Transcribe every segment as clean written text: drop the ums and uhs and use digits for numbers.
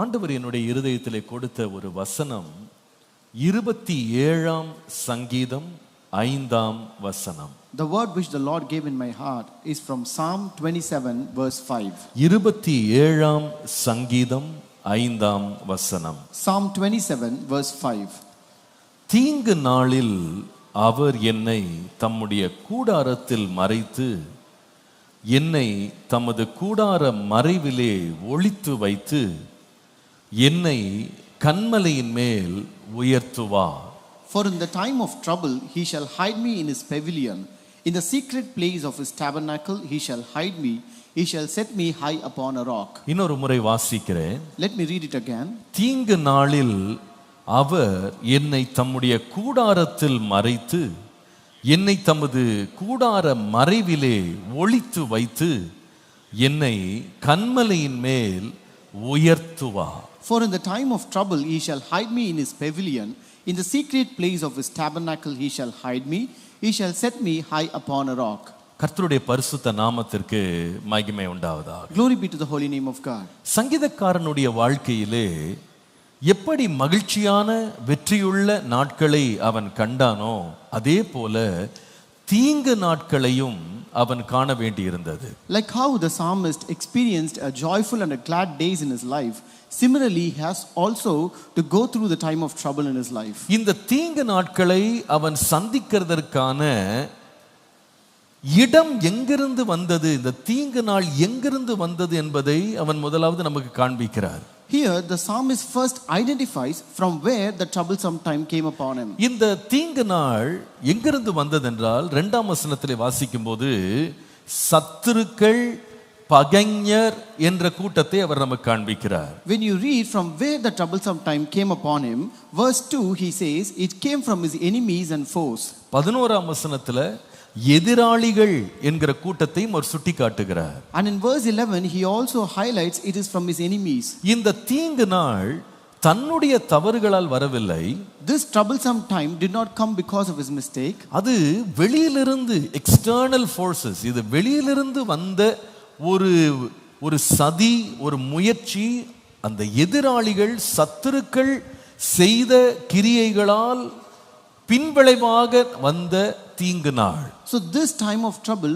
ஆண்டவர் என்னுடைய இருதயத்திலே கொடுத்த ஒரு வசனம் 27ஆம் சங்கீதம் 5ஆம் வசனம். The word which the Lord gave in my heart is from Psalm 27 verse 5. 27ஆம் சங்கீதம் 5ஆம் வசனம். Psalm 27 verse 5. தீங்கு நாளில் அவர் என்னை தம்முடைய கூடாரத்தில் மறைத்து என்னை தமது கூடார மறைவிலே ஒளித்து வைத்து என்னை கன்மலையின் மேல் உயர்த்துவார். For in the time of trouble he shall hide me in his pavilion. In the secret place of his tabernacle he shall hide me. He shall set me high upon a rock. இன்னொரு முறை வாசிக்கிறேன். Let me read it again. தீங்கு நாளில் அவர் என்னை தம்முடைய கூடாரத்தில் மறைத்து என்னை தமது கூடார மறைவிலே ஒளித்து வைத்து என்னை கன்மலையின் மேல் உயர்த்துவார். For in the time of trouble he shall hide me in his pavilion. In the secret place of his tabernacle he shall hide me. He shall set me high upon a rock. கர்த்தருடைய பரிசுத்த நாமத்திற்கு மகிமை உண்டாவதாக. Glory be to the holy name of God. சங்கீதக்காரனுடைய வாழ்க்கையிலே எப்படி மகிழ்ச்சியான வெற்றியுள்ள நாட்களை அவன் கண்டானோ அதே போல தீங்கு நாட்களையும் அவன் காண வேண்டியிருந்தது. Like how the psalmist experienced a joyful and a glad days in his life, similarly he has also to go through the time of trouble in his life. இந்த தீங்கு நாட்களை அவன் சந்திக்கிறதற்கான இடம் எங்கிருந்து வந்தது, இந்த தீங்கு நாள் எங்கிருந்து வந்தது என்பதை அவன் முதலாவது நமக்கு காண்பிக்கிறார். Here the psalmist first identifies from where the troublesome time came upon him. இந்த தீங்கு நாள் எங்கிருந்து வந்ததென்றால் 2ஆம் வசனத்திலே வாசிக்கும்போது சத்துருக்கள் பகைஞர் என்ற கூட்டத்தை அவர் நமக்கு காண்பிக்கிறார். When you read from where the troublesome time came upon him, verse 2 he says it came from his enemies and foes. 11ஆம் வசனத்துல எதிராளிகள் என்கிற கூட்டத்தையும் அவர் சுட்டி காட்டுகிறார். And in verse 11 he also highlights it is from his enemies. இந்த தீங்கு நாள் தன்னுடைய தவறுகளால் வரவில்லை. This troublesome time did not come because of his mistake. அது வெளியிலிருந்து எக்ஸ்டர்னல் ஃபோர்சஸ், இது வெளியிலிருந்து வந்த ஒரு சதி, ஒரு முயற்சி, அந்த எதிராளிகள் சத்துருக்கள் செய்த கிரியைகளால் பின்விளைவாக வந்த தீங்கு நாள். So this time of trouble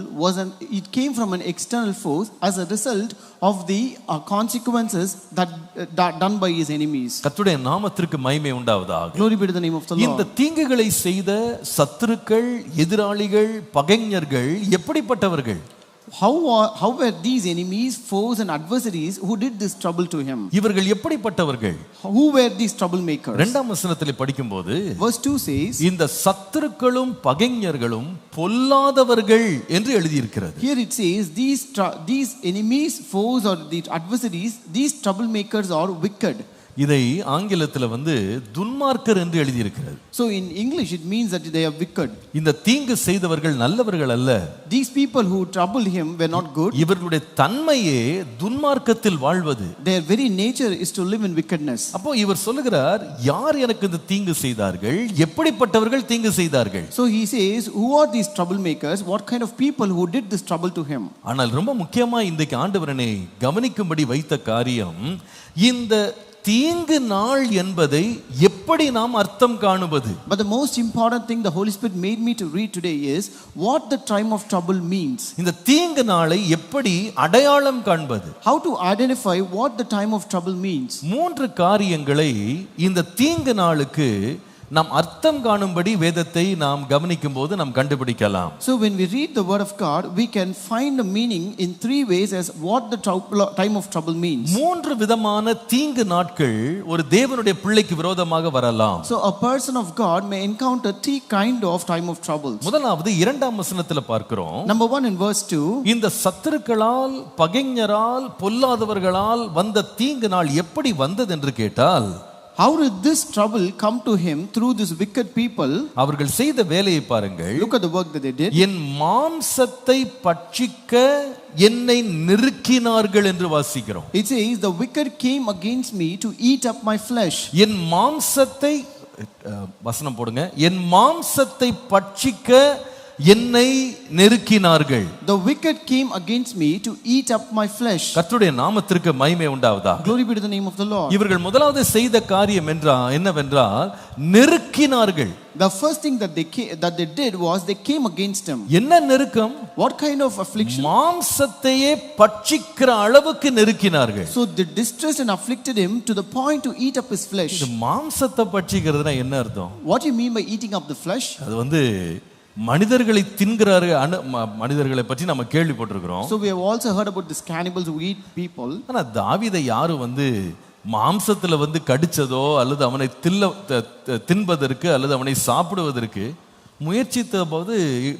it came from an external force as a result of the consequences that done by his enemies. கர்த்தருடைய நாமத்திற்கு மகிமை உண்டாவதாக. Glory be to the name of the Lord. இந்த தீங்குகளை செய்த சத்துருக்கள், எதிராளிகள், பகைஞர்கள் எப்படிப்பட்டவர்கள்? How were these enemies, foes and adversaries who did this trouble to him? இவர்கள் எப்படிப்பட்டவர்கள்? Who were these troublemakers? 2ஆம் வசனத்திலே படிக்கும்போது verse 2 says இந்த சத்துருக்களும் பகைஞர்களும் பொல்லாதவர்கள் என்று எழுதியிருக்கிறது. Here it says these enemies, foes or the adversaries, these troublemakers are wicked. இதை ஆங்கிலத்தில் துன்மார்க்கர் என்று எழுதியிருக்கிறது. So in English it means that they are wicked. இந்த தீங்கு செய்தவர்கள் நல்லவர்கள் அல்ல. These people who troubled him were not good. இவர்களுடைய தன்மையே துன்மார்க்கத்தில் வாழ்வது. Their very nature is to live in wickedness. அப்போ இவர் சொல்லுகிறார், யார் எனக்கு இந்த தீங்கு செய்தார்கள், எப்படிப்பட்டவர்கள் தீங்கு செய்தார்கள்? So he says, who are these troublemakers? What kind of people who did this trouble to him? ஆனால் ரொம்ப முக்கியமா இன்றைக்கு ஆண்டவரனை கவனிக்கும்படி வைத்த காரியம், இந்த தீங்கு நாள் என்பதை எப்படி நாம் அர்த்தம் காணுவது? But the most important thing the Holy Spirit made me to read today is what the time of trouble means. இந்த தீங்கு நாளை எப்படி அடையாளம் காண்பது? How to identify what the time of trouble means. 3 காரியங்களை இந்த தீங்கு நாளுக்கு நாம் அர்த்தம் காணும்படி வேதத்தை நாம் கவனிக்கும் போது நாம் கண்டுபிடிக்கலாம். So when we read the word of God, we can find the meaning in 3 ways as what the time of trouble means. 3 விதமான தீங்கு நாட்கள் ஒரு தேவனுடைய பிள்ளைக்கு விரோதமாக வரலாம். So a person of God may encounter 3 kind of time of troubles. முதலாவது 2ஆம் வசனத்துல பார்க்கிறோம். Number 1 in verse 2. இந்த சத்துருக்களால், பகைஞரால், பொல்லாதவர்களால் வந்த தீங்கு நாள் எப்படி வந்தது என்று கேட்டால், how did this trouble come to him through this wicked people? அவர்கள் செய்த வேலையை பாருங்கள். Look at the work that they did. என் மாம்சத்தை பட்சிக்க என்னை நெருக்கினார்கள் என்று வாசிக்கிறோம். It says the wicked came against me to eat up my flesh. என் மாம்சத்தை, வசனம் போடுங்க, என் மாம்சத்தை பட்சிக்க என்னை நெருக்கினார்கள். The wicked came against me to eat up my flesh. கர்த்தருடைய நாமத்திற்கு மகிமை உண்டாவதா. Glory be to the name of the Lord. இவர்கள் முதலாவது செய்த காரியம் என்னவென்றால் நெருக்கினார்கள். The first thing that they did was they came against him. என்ன நெருக்கம்? What kind of affliction? மாம்சத்தையே பட்சிக்கிற அளவுக்கு நெருக்கினார்கள். So they distressed and afflicted him to the point to eat up his flesh. இது மாம்சத்தை பட்சிக்கிறதுனா என்ன அர்த்தம்? What do you mean by eating up the flesh? அது மனிதர்களை தின்கிறார்கள். மனிதர்களை பற்றி நம்ம கேள்விப்பட்டிருக்கிறோம். So we have also heard about these cannibals who eat people. ஆனா தாவீதை யாரும் மாம்சத்துல கடிச்சதோ அல்லது அவனை தின்பதற்கு அல்லது அவனை சாப்பிடுவதற்கு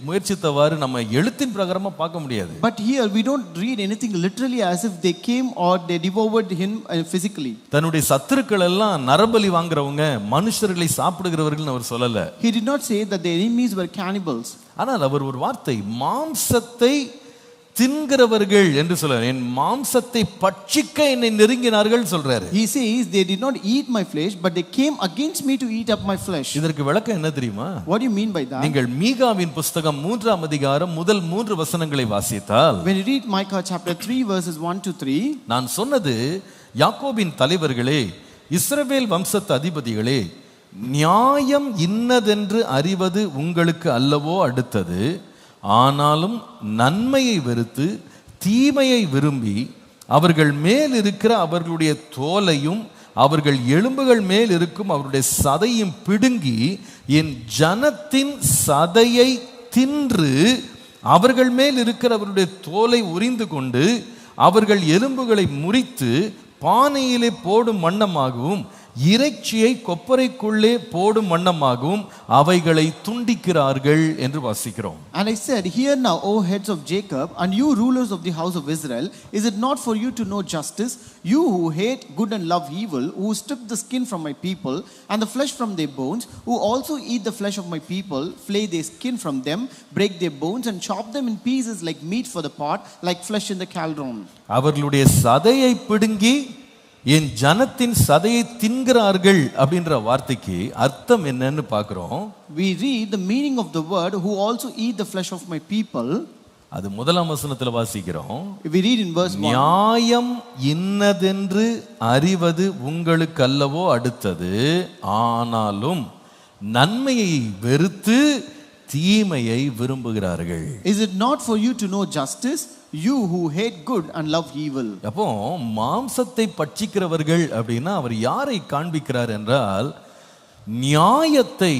முயற்சித்தவாறு நம்ம எழுத்தின் பிரகாரமா பார்க்க முடியாது. But here we don't read anything literally as if they came or they devoured him physically. தன்னுடைய சத்துருக்கள் எல்லாம் நரபலி வாங்குறவங்க மனுஷர்களை சாப்பிடுகிறவர்கள் அவர் சொல்லல. He did not say that the enemies were cannibals. ஆனால் அவர் ஒரு வார்த்தை மாம்சத்தை தின்கிறவர்கள் என்று சொல்றார். என் மாம்சத்தை பட்சிக்க என்னை நெருங்கினார்கள் சொல்றாரு. He says they did not eat my flesh but they came against me to eat up my flesh. இதற்கு விளக்கம் என்ன தெரியுமா? What do you mean by that? நீங்கள் மீகாவின் புத்தகம் 3ஆம் அதிகாரம் முதல் 3 வசனங்களை வாசித்தால், when you read Micah chapter 3 verses 1 to 3, நான் சொன்னது யாக்கோபின் தலைவர்களே, இஸ்ரவேல் வம்சத்து அதிபதிகளே, நியாயம் இன்னதென்று அறிவது உங்களுக்கு அல்லவோ அடுத்தது. ஆனாலும் நன்மையை வெறுத்து தீமையை விரும்பி அவர்கள் மேல் இருக்கிற அவர்களுடைய தோலையும் அவர்கள் எலும்புகள் மேல் இருக்கும் அவருடைய சதையும் பிடுங்கி என் ஜனத்தின் சதையை தின்று அவர்கள் மேல் இருக்கிற அவருடைய தோலை உரிந்து கொண்டு அவர்கள் எலும்புகளை முறித்து பானையிலே போடும் வண்ணமாகவும் இறைச்சியை கொப்பரைக்குள்ளே போடும் வண்ணமாகவும் அவைகளை துண்டிக்கிறார்கள் என்று வாசிக்கிறோம். And I said, hear now, O heads of Jacob, and you rulers of the house of Israel, is it not for you to know justice, you who hate good and love evil, who strip the skin from my people and the flesh from their bones, who also eat the flesh of my people, flay their skin from them, break their bones and chop them in pieces like meat for the pot, like flesh in the cauldron. அவர்களுடைய சதையை பிடுங்கி என் ஜனத்தின் சதையை தின்கிறார்கள் அப்படின்ற வார்த்தைக்கு அர்த்தம் என்னன்னு பார்க்கிறோம். We read the meaning of the word who also eat the flesh of my people. அது முதலாம் வசனத்துல வாசிக்கிறோம். We read in verse 1. நியாயம் இன்னதென்று அறிவது உங்களுக்கு அல்லவோ அடுத்தது. ஆனாலும் நன்மையை வெறுத்து தீமையை விரும்புகிறார்கள். Is it not for you to know justice, you who hate good and love evil? அப்போ மாம்சத்தை பட்சிக்கிறவர்கள் அப்படின்னா அவர் யாரை காண்பிக்கிறார் என்றால் நியாயத்தை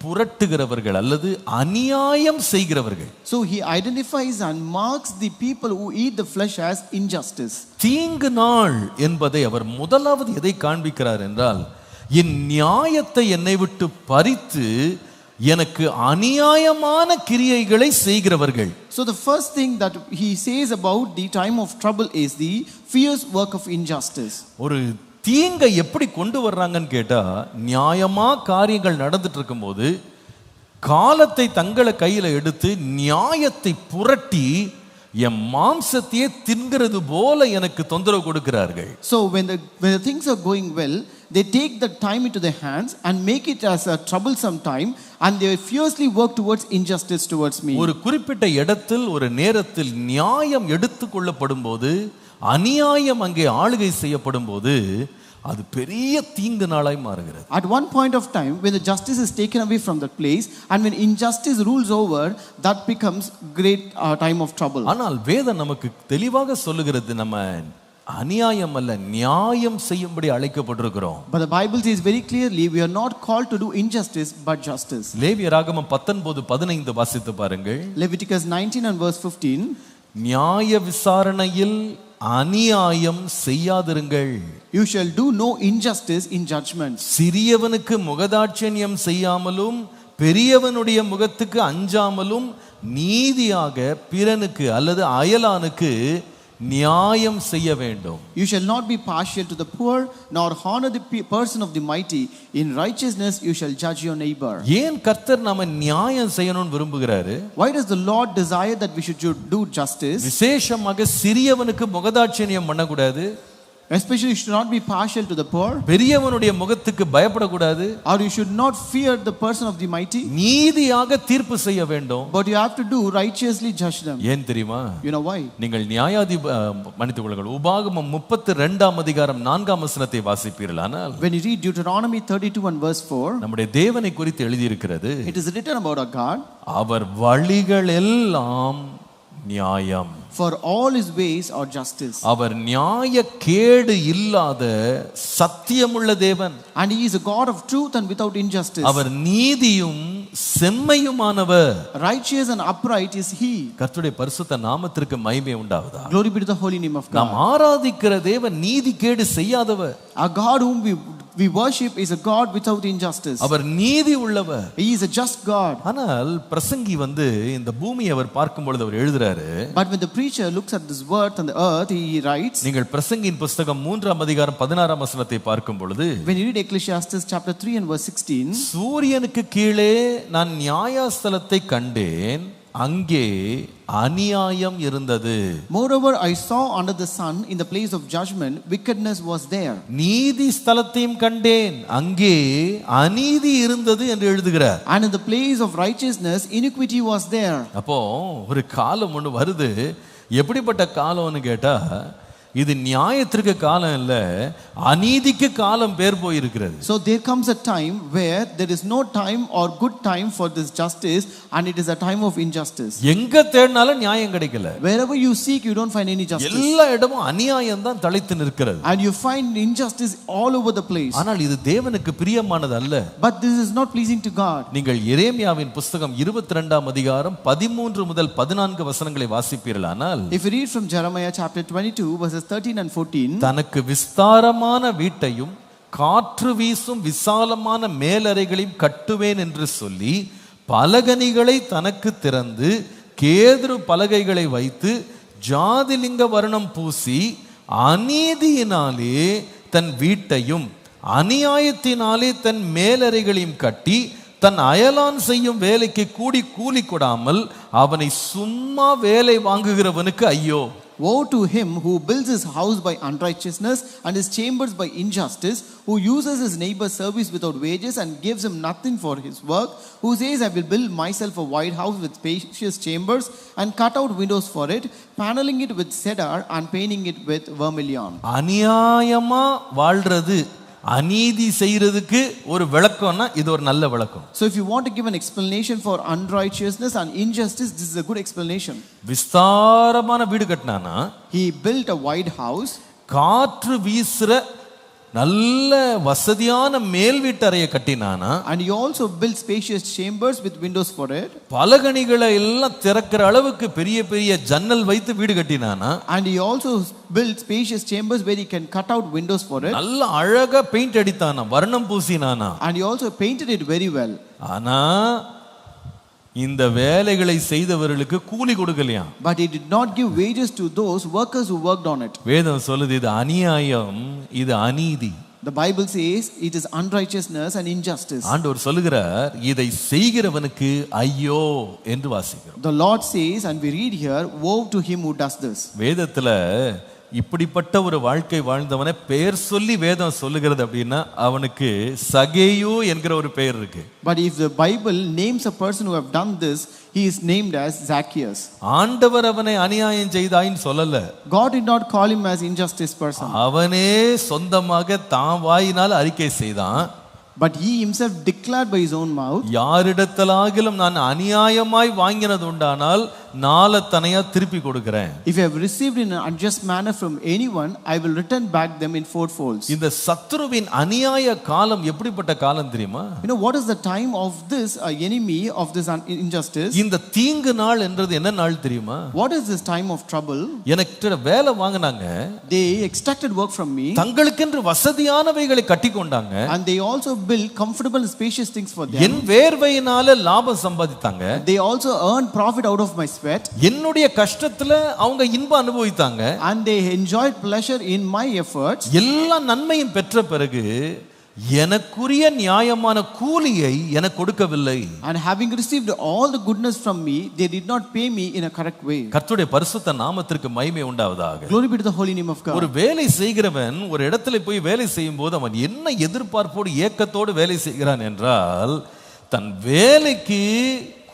புரட்டுகிறவர்கள் அல்லது அநியாயம் செய்கிறவர்கள். So he identifies and marks the people who eat the flesh as injustice. தீங்கு நாள் என்பதை அவர் முதலாவது எதை காண்பிக்கிறார் என்றால் என் நியாயத்தை என்னை விட்டு பறித்து எனக்கு அநியாயமான கிரியைகளை செய்கிறவர்கள். So the first thing that he says about the time of trouble is the fierce work of injustice. ஒரு தீங்கை எப்படி கொண்டு வர்றாங்கன்னு கேட்டா, நியாயமா காரியங்கள் நடந்துட்டு இருக்கும்போது காலத்தை தங்களை கையில எடுத்து நியாயத்தை புரட்டி என் மாம்சத்தையே தின்கிறது போல எனக்கு தொந்தரவு கொடுக்கிறார்கள். So when the things are going well, they take the time into their hands and make it as a troublesome time and they fiercely work towards injustice towards me. ஒரு குறிப்பிட்ட இடத்தில் ஒரு நேரத்தில் நியாயம் எடுத்துக்கொள்ளப்படும் போது அநியாயம் அங்கே ஆளுகை செய்யப்படும் போது அது பெரிய தீங்கு நாளாய் மாறுகிறது. At one point of time when the justice is taken away from that place and when injustice rules over, that becomes great time of trouble. ஆனால் வேதம் நமக்கு தெளிவாக சொல்லுகிறது நம்ம அநியாயம் அல்ல நியாயம் செய்யும்படி அழைக்கப்பட்டிருக்கிறோம். But the Bible says very clearly we are not called to do injustice but justice. லேவியராகமம் 19:15 வாசித்து பாருங்கள். Leviticus 19 and verse 15. நியாய விசாரணையில் அநியாயம் செய்யாதிருங்கள். You shall do no injustice in judgment. சிறியவனுக்கு முகதாட்சண்யம் செய்யாமலும் பெரியவனுடைய முகத்துக்கு அஞ்சாமலும் நீதியாக பிறனுக்கு அல்லது அயலானுக்கு நியாயம் செய்ய வேண்டும். You shall not be partial to the poor nor honor the person of the mighty. In righteousness you shall judge your neighbor. ஏன் கர்த்தர் நாம நியாயம் செய்யணும்னு விரும்புகிறாரு? Why does the Lord desire that we should do justice? விசேஷமாக சிறியவனுக்கு முகதாட்சண்யம் பண்ணக்கூடாது. Especially you should not be partial to the poor, பெரியவனுடைய முகத்துக்கு பயப்படக்கூடாது, or you should not fear the person of the mighty, நீதியாக தீர்ப்பு செய்ய வேண்டும். but you have to do righteously judge them. ஏன் தெரியுமா? You know why? நீங்கள் மன்னித்துக் கொள்ளுங்கள், உபாகமம் 32ஆம் அதிகாரம் 4ஆம் வசனத்தை வாசிப்பீர்களானால், When you read Deuteronomy 32 and verse 4, நம்முடைய தேவனை குறித்து எழுதியிருக்கிறது, it is written about our God, அவர் வழிகள் எல்லாம் நியாயம், for all his ways are justice, அவர் நியாய கேடு இல்லாத சத்தியமுள்ள தேவன், and he is a God of truth and without injustice. அவர் நீதியும் செம்மையுமானவர். Righteous and upright is he. கர்த்தருடைய பரிசுத்த நாமத்திற்கு மகிமை உண்டாவதா. Glory be to the holy name of நாம் God. ஆராதிக்கிற தேவன் நீதி கேடு செய்யாதவர். Our God whom we worship is a God without injustice. அவர் நீதி உள்ளவர். He is a just God. ஆனால் பிரசங்கி இந்த பூமியை அவர் பார்க்கும் பொழுது அவர் எழுதுறாரு, But when the preacher looks at this earth and the earth, he writes, நீங்கள் பிரசங்கியின் புத்தகம் 3ஆம் அதிகாரம் 16ஆம் வசனத்தை பார்க்கும் பொழுது, when you read Ecclesiastes chapter 3 and verse 16, சூரியனுக்கு கீழே நான் நியாயஸ்தலத்தை கண்டேன், அங்கே அநியாயம் இருந்தது. moreover I saw under the sun in the place of judgment wickedness was there. நீதி ஸ்தலத்தையும் கண்டேன், அங்கே அநீதி இருந்தது என்று எழுதுகிறார். And in the place of righteousness iniquity was there. அப்போ ஒரு காலம் ஒன்று வருது. எப்படிப்பட்ட காலம்னு கேட்டா, இது நியாயத்திற்கு காலம் இல்ல, அநீதிக்கு காலம் பேர் போயிருக்கிறது. So there comes a time where there is no time or good time for this justice, and it is a time of injustice. எங்க தேடினாலும் நியாயம் கிடைக்கல. Wherever you seek you don't find any justice. எல்லா இடமும் அநியாயம் தான் தழைத்து நிற்கிறது. And you find injustice all over the place. ஆனால் இது தேவனுக்கு பிரியமானது அல்ல. But this is not pleasing to God. நீங்கள் எரேமியாவின் புத்தகம் 22ஆம் அதிகாரம் 13 முதல் 14 வசனங்களை வாசிப்பீர்களானால், If you read from Jeremiah chapter 22 verses 13 and 14, தனக்கு விஸ்தாரமான வீட்டையும் காற்று வீசும் விசாலமான மேலறைகளையும் கட்டுவேன் என்று சொல்லி பலகணிகளை தனக்கு திறந்து கேதுரு பலகைகளை வைத்து ஜாதிலிங்க வர்ணம் பூசி அநீதியினாலே தன் வீட்டையும் அநியாயத்தினாலே தன் மேலறைகளையும் கட்டி தன் அயலான் செய்யும் வேலைக்கு கூலி கொடாமல் அவனை சும்மா வேலை வாங்குகிறவனுக்கு ஐயோ. woe to him who builds his house by unrighteousness and his chambers by injustice, who uses his neighbor's service without wages and gives him nothing for his work, who says, I will build myself a wide house with spacious chambers and cut out windows for it, paneling it with cedar and painting it with vermilion. அநியாயமா வாழ்றது, அநீதி செய்யறதுக்கு ஒரு விளக்கம்னா இது ஒரு நல்ல விளக்கம். So if you want to give an explanation for unrighteousness and injustice, this is a good explanation. விஸ்தாரமான வீடு கட்டினானா, He built a wide house, காற்று வீசுற நல்ல வசதியான மேல் வீட்டறையை கட்டினானா, and he also built spacious chambers with windows for it, பலகணிகளை எல்லாம் திறக்கிற அளவுக்கு பெரிய பெரிய ஜன்னல் வைத்து வீடு கட்டினானா, and he also built spacious chambers where he can cut out windows for it, நல்ல அழகா பெயிண்ட் அடித்தானா, வர்ணம் பூசினானா, and he also painted it very well. ஆனா இந்த வேலைகளை செய்தவர்களுக்கு கூலி கொடுக்கலையா. But he did not give wages to those workers who worked on it. வேதம் சொல்லுது இது அநியாயம், இது அநீதி. The Bible says it is unrighteousness and injustice. ஆண்டவர் சொல்லுகிறார், இதை செய்கிறவனுக்கு ஐயோ என்று வாசிக்கிறோம். The Lord says, and we read here, woe to him who does this. வேதத்துல இப்படிப்பட்ட ஒரு வாழ்க்கை வாழ்ந்தவனை பெயர் சொல்லி வேதம் சொல்லுகிறது அப்படின்னா அவனுக்கு சகேயு என்கிற ஒரு பெயர் இருக்கு. But if the Bible names a person who have done this, he is named as Zacchaeus. ஆண்டவர் அவனை அநியாயம் செய்தாயின்னு சொல்லல. God did not call him as injustice person. அவனே சொந்தமாக தான் வாயினால் அறிக்கை செய்தான். But he himself declared by his own mouth, யாரிடத்திலாகிலும் நான் அநியாயமாய் வாங்கினது உண்டானால் நாலத்தனையா திருப்பி கொடுக்கிறேன். if I have received in an unjust manner from anyone, I will return back them in fourfolds. இந்த சத்துருவின் அநியாய காலம் எப்படிப்பட்ட காலம் தெரியுமா? You know what is the time of this enemy of this injustice? இந்த தீங்கு நாள் என்றது என்ன நாள் தெரியுமா? What is this time of trouble? எனக்கு வேலை வாங்குனாங்க, They extracted work from me, தங்களுக்கென்று வசதியானவைகளை கட்டி கொண்டாங்க, and they also built comfortable and spacious things for them. என் வேர்வையினால லாபம் சம்பாதித்தாங்க, They also earned profit out of my sweat, என்னுடைய கஷ்டத்துல அவங்க இன்பம் அனுபவித்தாங்க, and they enjoyed pleasure in my efforts. எல்லா நன்மையும் பெற்ற பிறகு எனக்குரிய நியாயமான கூலியை எனக்கு கொடுக்கவில்லை. And having received all the goodness from me, they did not pay me in a correct way. கர்த்தருடைய பரிசுத்த நாமத்திற்கு மகிமை உண்டாவதாக. Glory be to the holy name of God. ஒரு வேலை செய்கிறவன் ஒரு இடத்துல போய் வேலை செய்யும் போது அவன் என்ன எதிர்பார்ப்போடு ஏக்கத்தோடு வேலை செய்கிறான் என்றால் தன் வேலைக்கு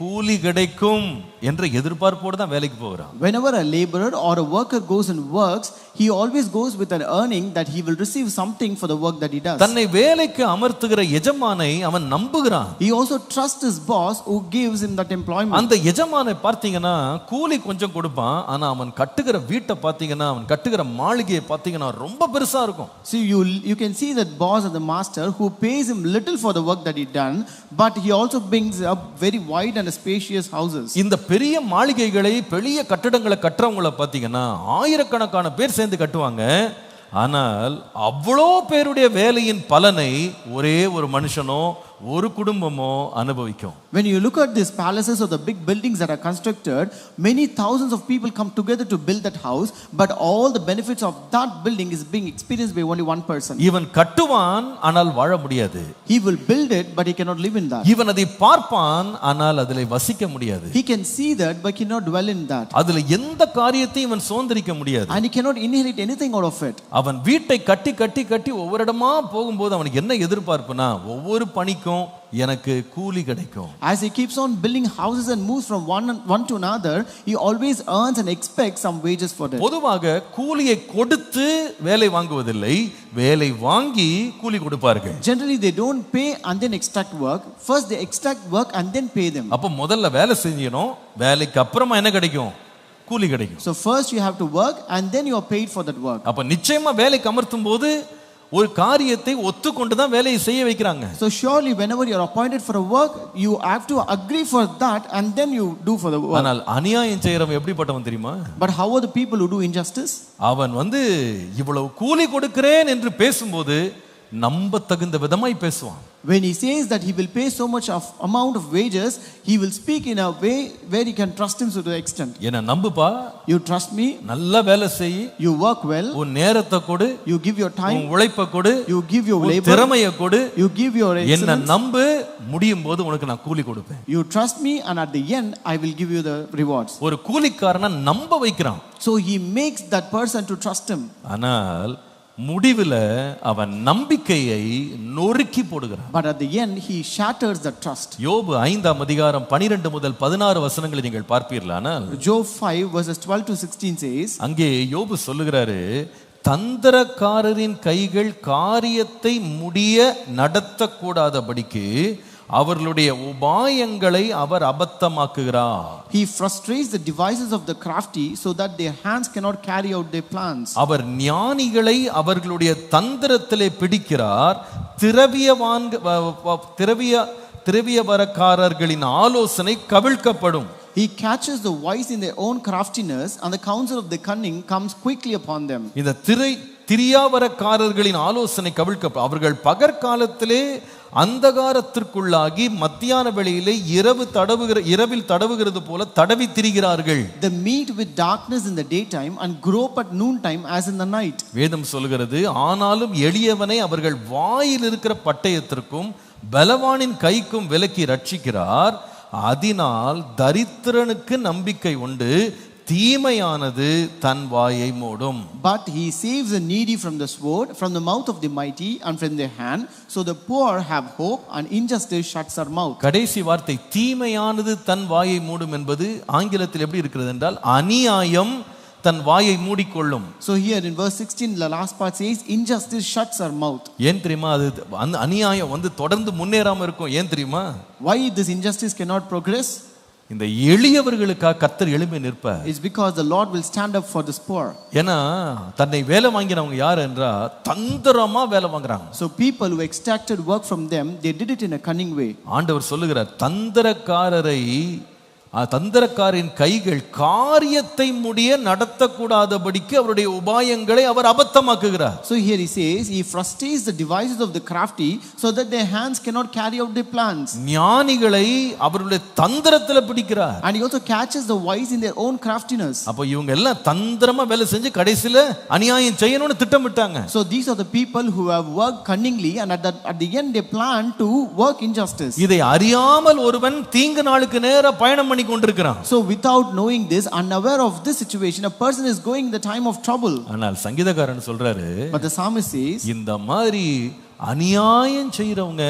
கூலி கிடைக்கும் என்ற எதிர்பார்ப்போடு தான் வேலைக்கு போகிறான். Whenever a laborer or a worker goes and works, he always goes with an earning that he will receive something for the work that he does. தன்னை வேலைக்கு அமர்த்துகிற எஜமானை அவன் நம்புகிறான். He also trusts his boss who gives him that employment. அந்த எஜமானை பார்த்தீங்கன்னா கூலி கொஞ்சம் கொடுப்பான், ஆனா அவன் கட்டுகிற வீட்டை பார்த்தீங்கன்னா அவன் கட்டுகிற மாளிகையை பார்த்தீங்கன்னா ரொம்ப பெருசா இருக்கும். So you can see that boss or the master who pays him little for the work that he done, but he also brings up very wide and spacious houses. இந்த பெரிய மாளிகைகளை பெரிய கட்டடங்களை கட்டுறவங்கள பார்த்தீங்கன்னா ஆயிரக்கணக்கான பேர் சேர்ந்து கட்டுவாங்க. ஆனால் அவ்வளோ பேருடைய வேலையின் பலனை ஒரே ஒரு மனுஷனோ ஒரு குடும்பமோ அனுபவிக்கும். When you look at these palaces or the big buildings that are constructed, many thousands of people come together to build that house, but all the benefits of that building is being experienced by only one person. இவன் கட்டுவான் ஆனால் வாழ முடியாது. He will build it but he cannot live in that. இவன் அதை பார்ப்பான் ஆனால் அதில் வசிக்க முடியாது. He can see that but cannot dwell in that. அதில் எந்த காரியத்தையும் இவன் சுதந்திரிக்க முடியாது. And he cannot inherit anything out of it. அவன் வீட்டை கட்டி கட்டி கட்டி ஒவ்வொரு இடமா போகும்போது அவனுக்கு என்ன எதிர்பார்ப்புனா ஒவ்வொரு பணிக்கும் எனக்கு கூலி கிடைக்கும். As he keeps on building houses and moves from one to another, he always earns and expects some wages for it. பொதுவாக கூலியை கொடுத்து வேலை வாங்குவதில்லை, வேலை வாங்கி கூலி கொடுப்பார்கள். Generally they don't pay and then extract work. First they extract work and then pay them. அப்ப முதல்ல வேலை செஞ்சணும், வேலைக்கு அப்புறமா என்ன கிடைக்கும்? கூலி கிடைக்கும். So first you have to work and then you are paid for that work. அப்ப நிச்சயமா வேலைக்கு அமர்த்தும் போது ஒரு காரியத்தை ஒத்துக்கொண்டு தான் வேலையை செய்ய வைக்கிறாங்க. So surely whenever you are appointed for a work, you have to agree for that and then you do for the work. ஆனால் அநியாயம் செய்யறவன் எப்படிப்பட்டவன் தெரியுமா? But how are the people who do injustice? அவன் இவ்வளவு கூலி கொடுக்கிறேன் என்று பேசும்போது நம்ப தகுந்த விதமாய் பேசுவான். When he says that he will pay so much of amount of wages, he will speak in a way where you can trust him to the extent. என்ன நம்புப்பா, You trust me, நல்ல வேலை செய், you work well, உன் நேரத்தை கொடு, you give your time, உன் உழைப்பை கொடு, you give your உன் labor, திறமையை கொடு, you give your என்ன excellence. நம்பு, முடியும் போது உனக்கு நான் கூலி கொடுப்பேன். You trust me and at the end I will give you the rewards. ஒரு கூலிக்காரனை நம்ப வைக்கிறான். So he makes that person to trust him. ஆனால் முடிவில் அவன் நம்பிக்கையை நொறுக்கி போடுகிறான். But at the end he shatters the trust. யோபு 5ஆம் அதிகாரம் 12 முதல் 16 வசனங்களை நீங்கள் பார்ப்பீர்களானால் Job 5 verses 12 to 16 says, அங்கே யோபு சொல்லுகிறாரு, தந்திரக்காரரின் கைகள் காரியத்தை முடிய நடத்தக்கூடாதபடிக்கு அவர்களுடைய உபாயங்களை அவர் அபத்தமாக்குகிறார். He frustrates the devices of the crafty so that their hands cannot carry out their plans. அவர் ஞானிகளை அவர்களுடைய தந்திரத்திலே பிடிக்கிறார். திரவியவரக்காரர்களின் ஆலோசனை கவிழ்க்கப்படும். He catches the wise in their own craftiness and the counsel of the cunning comes quickly upon them. இந்த திரியாவரக்காரர்களின் ஆலோசனை கவிழ்க்கப்படும். அவர்கள் பகற்காலத்திலே அந்தகாரத்திற்குள்ளாகி மத்தியான வேளையிலே இரவில் தடவுகிறது போல தடவி திரிகிறார்கள். They meet with darkness in the daytime and grope at noontime as in the night. வேதம் சொல்கிறது, ஆனாலும் எளியவனை அவர்கள் வாயில் இருக்கிற பட்டயத்திற்கும் பலவானின் கைக்கும் விலக்கி ரட்சிக்கிறார். அதனால் தரித்திரனுக்கு நம்பிக்கை உண்டு, தீமையானது தன் வாயை மூடும். But he saves the needy from the sword, from the mouth of the mighty and from their hand, so the poor have hope and injustice shuts her mouth. கடைசி வார்த்தை தீமையானது தன் வாயை மூடும் என்பது ஆங்கிலத்தில் எப்படி இருக்கிறது என்றால் அநியாயம் தன் வாயை மூடிக்கொள்ளும். So here in verse 16 the last part says injustice shuts her mouth. ஏன் தெரியுமா? அது அந்த அநியாயம் தொடர்ந்து முன்னேறாம இருக்கும். ஏன் தெரியுமா? Why this injustice cannot progress? இந்த எளியவர்களுக்காக கர்த்தர் எழும்பி நிற்பார். It's because the Lord will stand up for this poor. ஏன்னா தன்னை வேலை வாங்கினவங்க யார் என்றா தந்திரமா வேலை வாங்குறாங்க. So people who extracted work from them, they did it in a cunning way. ஆண்டவர் சொல்லுகிறார், தந்திரக்காரரை தந்திரக்காரின் கைகள் காரியத்தை முடிய நடத்தக்கூடாதபடிக்கு அவருடைய உபாயங்களை அவர் அபத்தமாக்குகிறார். So here he says he frustrates the devices of the crafty so that their hands cannot carry out their plans. ஞானிகளை அவருடைய தந்திரத்துல பிடிக்கிறார். And he also catches the wise in their own craftiness. அப்ப இவங்க எல்லாம் தந்திரமா வேலை செஞ்சு கடைசில அநியாயம் செய்யணும்னு திட்டமிட்டாங்க. So these are the people who have worked cunningly and at the end they plan to work injustice. இதை அறியாமல் ஒருவன் தீங்கு நாளுக்கு நேரா பயணம் பண்ணி கொண்டிருக்கிறான். So without knowing this, unaware of this situation, a person is going in the time of trouble. ஆனால் சங்கீதக்காரன் சொல்றாரு, But the psalmist says, இந்த மாதிரி அநியாயம் செய்யறவங்க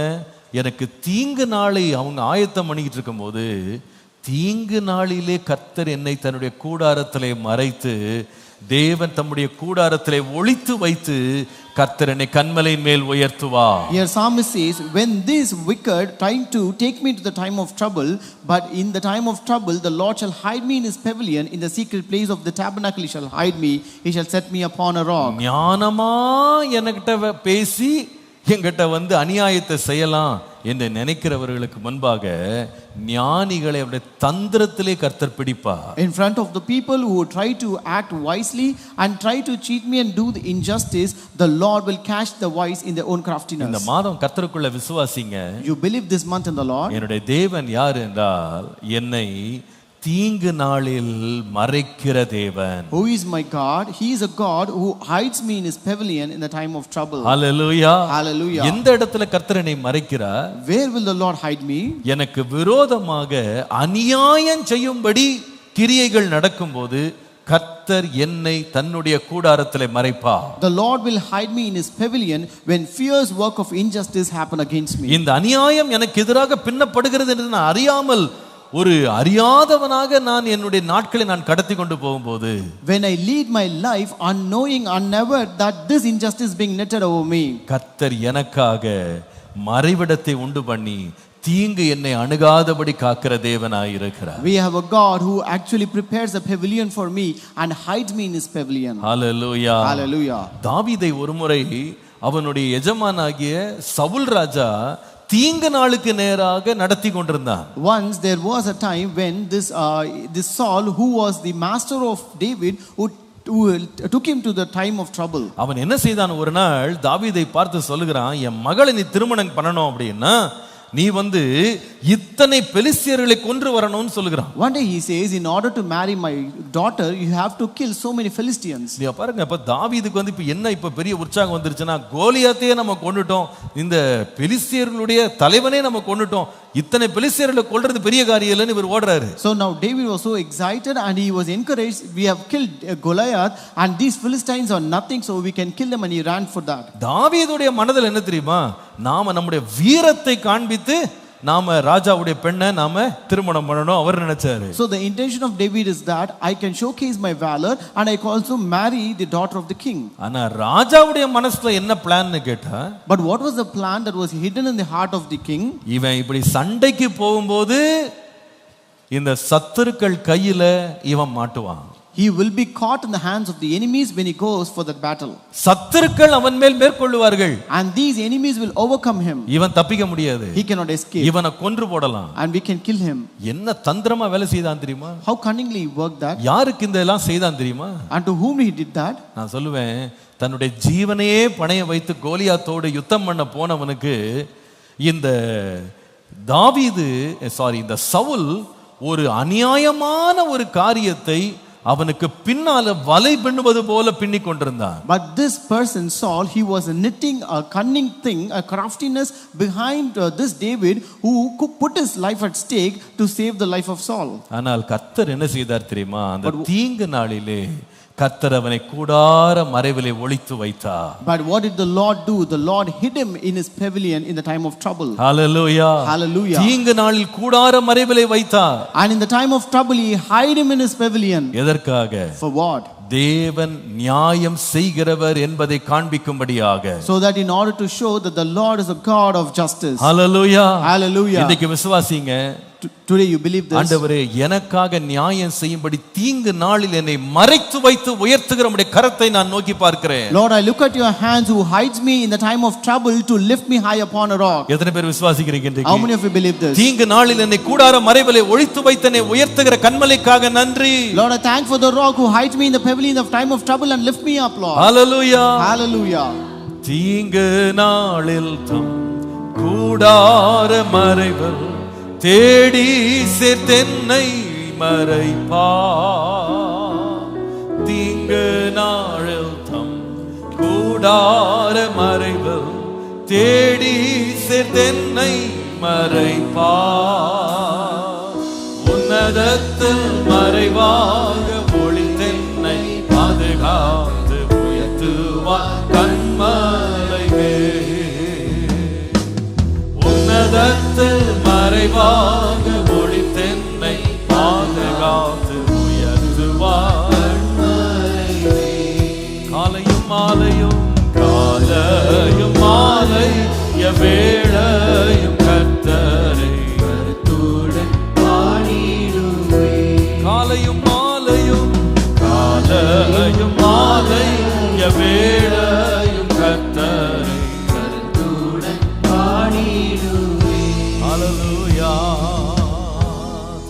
எனக்கு தீங்கு நாளை அவங்க ஆயத்தம் பண்ணிக்கிட்டு இருக்கும்போது தீங்கு நாளிலே கர்த்தர் என்னை தன்னுடைய கூடாரத்திலே மறைத்து தேவன் தம்முடைய கூடாரத்திலே ஒளித்து வைத்து கர்த்தர் என்னை கன்மலையின் மேல் உயர்த்துவார். Here psalmist says, when this wicked trying to take me to the time of trouble, but in the time of trouble the Lord shall hide me in his pavilion, in the secret place of the tabernacle he shall hide me, he shall set me upon a rock. ஞானமா என்கிட்ட பேசி என்கிட்ட வந்து அநியாயத்தை செய்யலாம் என்று நினைக்கிறவர்களுக்கு முன்பாக ஞானிகளை அவருடைய தந்திரத்திலே கர்த்தர் பிடிப்பார். In front of the people who try to act wisely and try to cheat me and do the injustice, the Lord will catch the wise in their own craftiness. இந்த மாதம் கர்த்தருக்குள்ள விசுவாசிங்க. You believe this month in the Lord? என்னுடைய தேவன் யார் என்றால் என்னை தீங்கு நாளில் மறைக்கிற தேவன். Who is my God? He is a God who hides me in his pavilion in the time of trouble. Hallelujah. Hallelujah. எந்த இடத்துல கர்த்தர் என்னை மறைக்கிறார்? Where will the Lord hide me? எனக்கு விரோதமாக அநியாயம் செய்யும்படி கிரியைகள் நடக்கும்போது கர்த்தர் என்னை தன்னுடைய கூடாரத்திலே மறைப்பார். The Lord will hide me in his pavilion when fierce work of injustice happen against me. இந்த அநியாயம் எனக்கு எதிராக பின்னப்படுகிறது என்று நான் அறியாமல் ஒரு அறியாதவனாக நான் என்னுடைய நாட்களை நான் கடத்தி கொண்டு போகும்போது when I lead my life unknowing unaware that this injustice being netted over me, கர்த்தர் எனக்காக மறைவிடத்தை உண்டு பண்ணி தீங்கு என்னை அணுகாதபடி காக்கிற தேவனாய் இருக்கிறார். we have a God who actually prepares a pavilion for me and hides me in his pavilion. Hallelujah. Hallelujah. தாவீதை ஒருமுறை அவனுடைய எஜமானாகிய சவுல் ராஜா தீங்கு நாளுக்கு நேராக நடத்தி கொண்டிருந்தான். Once there was a time when this Saul, who was the master of David, who took him to the time of trouble. அவன் என்ன செய்தான், ஒரு நாள் தாவீதை பார்த்து சொல்லுகிறான், என் மகளை நீ திருமணம் பண்ணணும் அப்படின்னா நீ வந்து இத்தனை பெலிஸ்தியர்களை கொன்று வரணும்னு சொல்லுகிறான். One day he says, in order to marry my daughter you have to kill so many Philistines. நீ பாருங்க, அப்ப தாவீதுக்கு வந்து இப்ப என்ன இப்ப பெரிய உற்சாகம் வந்துருச்சுன்னா, கோலியாத்தையே நம்ம கொன்னுட்டோம், இந்த பெலிஸ்தியர்களுடைய தலைவனே நம்ம கொன்னுட்டோம், இத்தனை பெலிஸ்தியர்களை கொல்றது பெரிய காரியம் இல்லைன்னு இவர் ஓடுறாரு. So now David was so excited and he was encouraged, we have killed Goliath and these Philistines are nothing, so we can kill them, and he ran for that. தாவீதுடைய மனதில் என்ன தெரியுமா, நாம நம்முடைய வீரத்தை காண்பித்து நாம ராஜாவுடைய பெண்ணை நாம திருமணம் பண்ணணும் அவர் நினைச்சாரு. So the intention of David is that I can showcase my valor and I can also marry the daughter of the king. ஆனா ராஜாவுடைய மனசுல என்ன பிளான்னு கேட்டா, but what was the plan that was hidden in the heart of the king? இவன் இப்படி சண்டைக்கு போகும்போது இந்த சத்துருக்கள் கையில இவன் மாட்டுவான். He will be caught in the hands of the enemies when he goes for that battle. சத்துருக்கள் அவன் மேல் மேற்கொள்வார்கள். And these enemies will overcome him. இவன் தப்பிக்க முடியாது. He cannot escape. இவனை கொன்று போடலாம். And we can kill him. என்ன தந்திரமா வேலை செய்தான் தெரியுமா? How cunningly he worked that. யாருக்கு இதெல்லாம் செய்தான் தெரியுமா? And to whom he did that? நான் சொல்லுவேன், தன்னுடைய ஜீவனையே பணைய வைத்து கோலியாத்தோடு யுத்தம் பண்ண போனவனுக்கு இந்த தாவீது இந்த சவுல் ஒரு அநியாயமான ஒரு காரியத்தை அவனுக்கு பின்னால வலை பின்னுவது போல பின்னி கொண்டிருந்தான். But this person Saul, he was knitting a cunning thing, a craftiness behind this David, who put his life at stake to save the life of Saul. ஆனால் கர்த்தர் என்ன செய்தார் தெரியுமா, அந்த தீங்கு நாளிலே கர்த்தர் அவனை கூடார மறைவிலே ஒளித்து வைத்தார். But what did the Lord do? The Lord hid him in his pavilion in the time of trouble. Hallelujah. Hallelujah. தீங்கு நாளில் கூடார மறைவிலே வைத்தார். And in the time of trouble he hid him in his pavilion. எதற்காக? For what? தேவன் நியாயம் செய்கிறவர் என்பதை காண்பிக்கும்படியாக. So that in order to show that the Lord is a God of justice. Hallelujah. Hallelujah. இன்னைக்கு விசுவாசிங்க, today you believe this. ஆண்டவரே எனக்காக நியாயம் செய்யும்படி தீங்கு நாளில் என்னை மறைத்து வைத்து உயர்த்துகிற உம்முடைய கரத்தை நான் நோக்கி பார்க்கிறேன். Lord, I look at your hands who hides me in the time of trouble to lift me high upon a rock. எத்தனை பேர் விசுவாசிக்கிறீங்க இன்றைக்கு? How many of you believe this? தீங்கு நாளில் என்னை கூடார மறைவிலே ஒளித்து வைத்து என்னை உயர்த்துகிற கன்மலைக்காக நன்றி. Lord, I thank for the rock who hides me in the pavilion of time of trouble and lift me up, Lord. Hallelujah. Hallelujah. தீங்கு நாளில் தம் கூடார மறைவில் தேடி சேர்த்தென்னை மறைப்பா. தீங்கு நாளில் தம் கூடார மறைவில் தேடி சேர்த்தென்னை மறைப்பா. உன்னதத்தில் மறைவாக ஒளித்தென்னை பாதுகாத்து உயர்த்துவார் கன்மலை மேல். உன்னதத்தில் மறைவாக ஒளித்தென்னை பாதுகாத்து உயர்த்துவார். காலையும் மாலையும் காலையும் மாலை எவ்வேளையும் கர்த்தரை கருத்துடன் பாடிடுவே. காலையும் மாலையும் காலையும் மாலை எவ்வேளையும் கர்த்தரை கருத்துடன் பாடிடுவே. Hallelujah.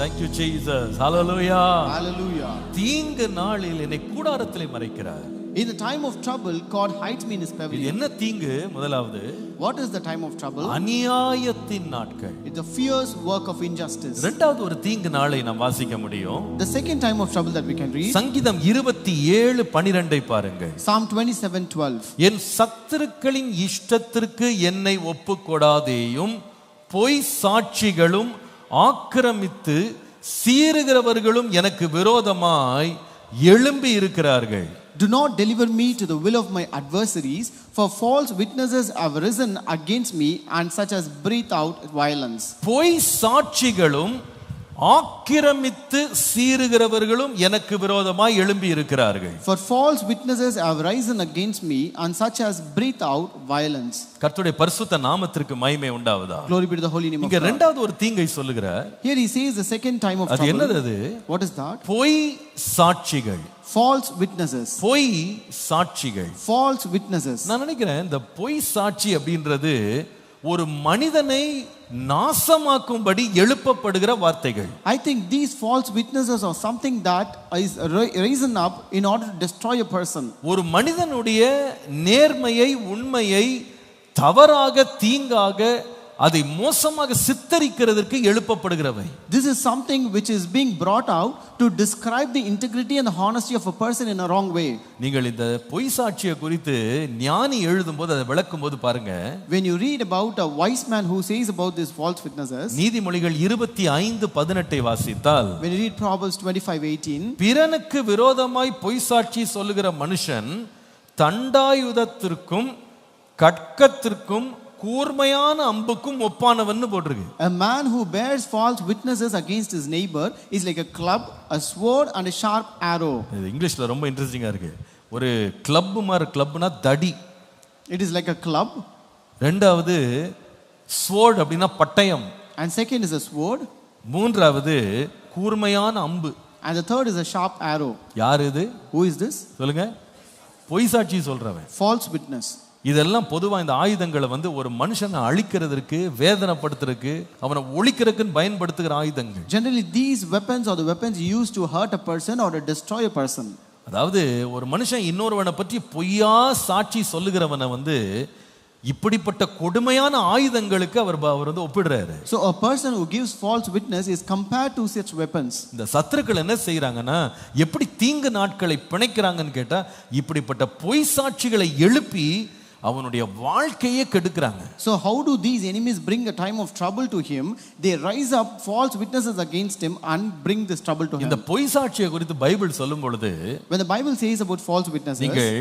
Thank you Jesus. Hallelujah. Hallelujah. தீங்கு நாளில் என்னை கூடாரத்திலே மறைக்கிறார். In the time of trouble, God hides me in his இது pavilion. என்ன தீங்கு? முதலாவது What is the time of trouble? அநியாயத்தின் நாட்கள். It's the fierce work of injustice. இரண்டாவது ஒரு தீங்கு நாளை நாம் வாசிக்க முடியும். The second time of trouble that we can read, சங்கீதம் 27:12 பாருங்கள். Psalm 27:12. என் சத்துருக்களின் இஷ்டத்திற்கு என்னை ஒப்புக்கொடாதேயும், பொய் சாட்சிகளும் ஆக்கிரமித்து சீறுகிறவர்களும் எனக்கு விரோதமாய் எழும்பி இருக்கிறார்கள். Do not deliver me to the will of my adversaries, for false witnesses have risen against me, and such as breathe out violence. பொய் சாட்சிகளும் ஆக்கிரமித்து சீறுகிறவர்களும் எனக்கு விரோதமாய் எழும்பி இருக்கிறார்கள். For false witnesses have risen against me, and such as breathe out violence. கர்த்தருடைய பரிசுத்த நாமத்திற்கு மகிமை உண்டாவதா. Glory be to the holy name of இங்க God. இரண்டாவது ஒரு தீங்கை சொல்லுகிறார். Here he says the second time of அது trouble. என்னது அது? What is that? பொய் சாட்சிகள். False witnesses. பொய் சாட்சிகள். False witnesses. நான் நினைக்கிறேன் இந்த பொய் சாட்சி அப்படின்றது ஒரு மனிதனை நாசமாக்கும்படி எழுப்பப்படுகிற வார்த்தைகள். I think these false witnesses are something that is risen up in order to destroy a person. ஒரு மனிதனுடைய நேர்மையை, உண்மையை தவறாக, தீங்காக, அதை மோசமாக சித்தரிக்கிறதற்கு எழுப்பப்படுகிறவை. This is something which is being brought out to describe the integrity and the honesty of a person in a wrong way. நீங்கள் இந்த பொய் சாட்சியை குறித்து ஞானி எழுதும்போது அதை விளக்கும்போது பாருங்க. When you read about a wise man who says about these false witnesses, நீதிமொழிகள் 25:18 வாசித்தால், when you read Proverbs 25:18, பிறனுக்கு விரோதமாய் பொய் சாட்சி சொல்லுகிற மனுஷன் தண்டாயுதத்திற்கும் கட்கத்திற்கும் கூர்மையான அம்புக்கும் ஒப்பானவன்னு போட்டிருக்கு. a man who bears false witnesses against his neighbor is like a club, a sword and a sharp arrow. இது இங்கிலீஷ்ல ரொம்ப இன்ட்ரெஸ்டிங்கா இருக்கு. ஒரு கிளப் மாதிரி, கிளப்னா தடி. It is like a club. ரெண்டாவது ஸ்வோர்ட் அப்படின்னா பட்டயம். And second is a sword. மூன்றாவது கூர்மையான அம்பு. And the third is a sharp arrow. யார் இது? Who is this? சொல்லுங்க. பொய் சாட்சி சொல்றவன். False witness. இதெல்லாம் பொதுவா இந்த ஆயுதங்களை ஒரு மனுஷனை அழிக்கிறதுக்கு, வேதனைப்படுத்துறதுக்கு, அவனை ஒழிக்கிறதுக்குன்னு பயன்படுத்துகிற ஆயுதங்கள். Generally these weapons are the weapons used to hurt a person or to destroy a person. அதாவது ஒரு மனுஷன் இன்னொருவனை பற்றி பொய்யா சாட்சி சொல்லுகிறவனை இப்படிப்பட்ட கொடுமையான ஆயுதங்களுக்கு அவர் ஒப்பிடுறாரு. So a person who gives false witness is compared to such weapons. இந்த சத்துருக்கள் என்ன செய்யறாங்கன்னா, எப்படி தீங்கு நாட்களை பிணைக்கிறாங்கன்னு கேட்டா, இப்படிப்பட்ட பொய் சாட்சிகளை எழுப்பி அவனுடைய வாழ்க்கையே கெடுக்குறாங்க. So how do these enemies bring a time of trouble to him? They rise up false witnesses against him and bring this trouble to him. இந்த பொய் சாட்சியை குறித்து பைபிள் சொல்லும் பொழுது, when the Bible says about false witnesses, நீங்கள்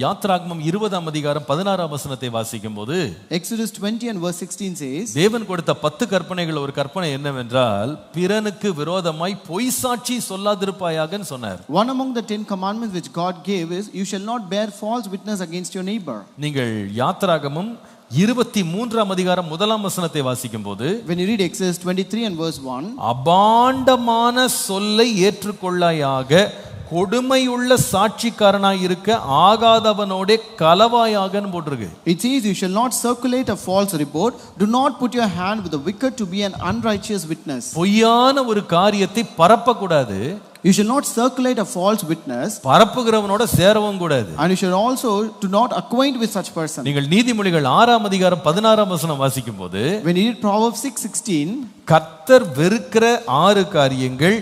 யாத்ராகமம் 20ஆம் அதிகாரம் 16ஆம் வசனத்தை வாசிக்கும்போது, Exodus 20 and verse 16 says, தேவன் கொடுத்த 10 கற்பனைகள் ஒரு கற்பனை என்னவென்றால், பிறனுக்கு விரோதமாய் பொய் சாட்சி சொல்லாதிருப்பாயாகன்னு சொன்னார். one among the 10 commandments which God gave is, you shall not bear false witness against your neighbor. நீங்கள் யாத்ராகமம் 23ஆம் அதிகாரம் 1ஆம் வசனத்தை வாசிக்கும் போது, when you read Exodus 23 and verse 1, அபாண்டமான சொல்லை ஏற்றுக்கொள்ளாயாக கொடுமையுள்ள சாட்சிக்காரனாய் இருக்க ஆகாதவனோட கலவாயாகன்னு போட்டிருக்கு. it says, you shall not circulate a false report, do not put your hand with the wicked to be an unrighteous witness. பொய்யான ஒரு காரியத்தை பரப்பக்கூடாது. You shall not circulate a false witness, பரப்புகிறவனோட சேரவும் கூடாது. and you should also to not acquaint with such person. நீங்கள் நீதிமொழிகள் 6ஆம் அதிகாரம் 16ஆம் வசனம் வாசிக்கும் போது, When you read Proverbs 6:16, கர்த்தர் வெறுக்கிற 6 காரியங்கள்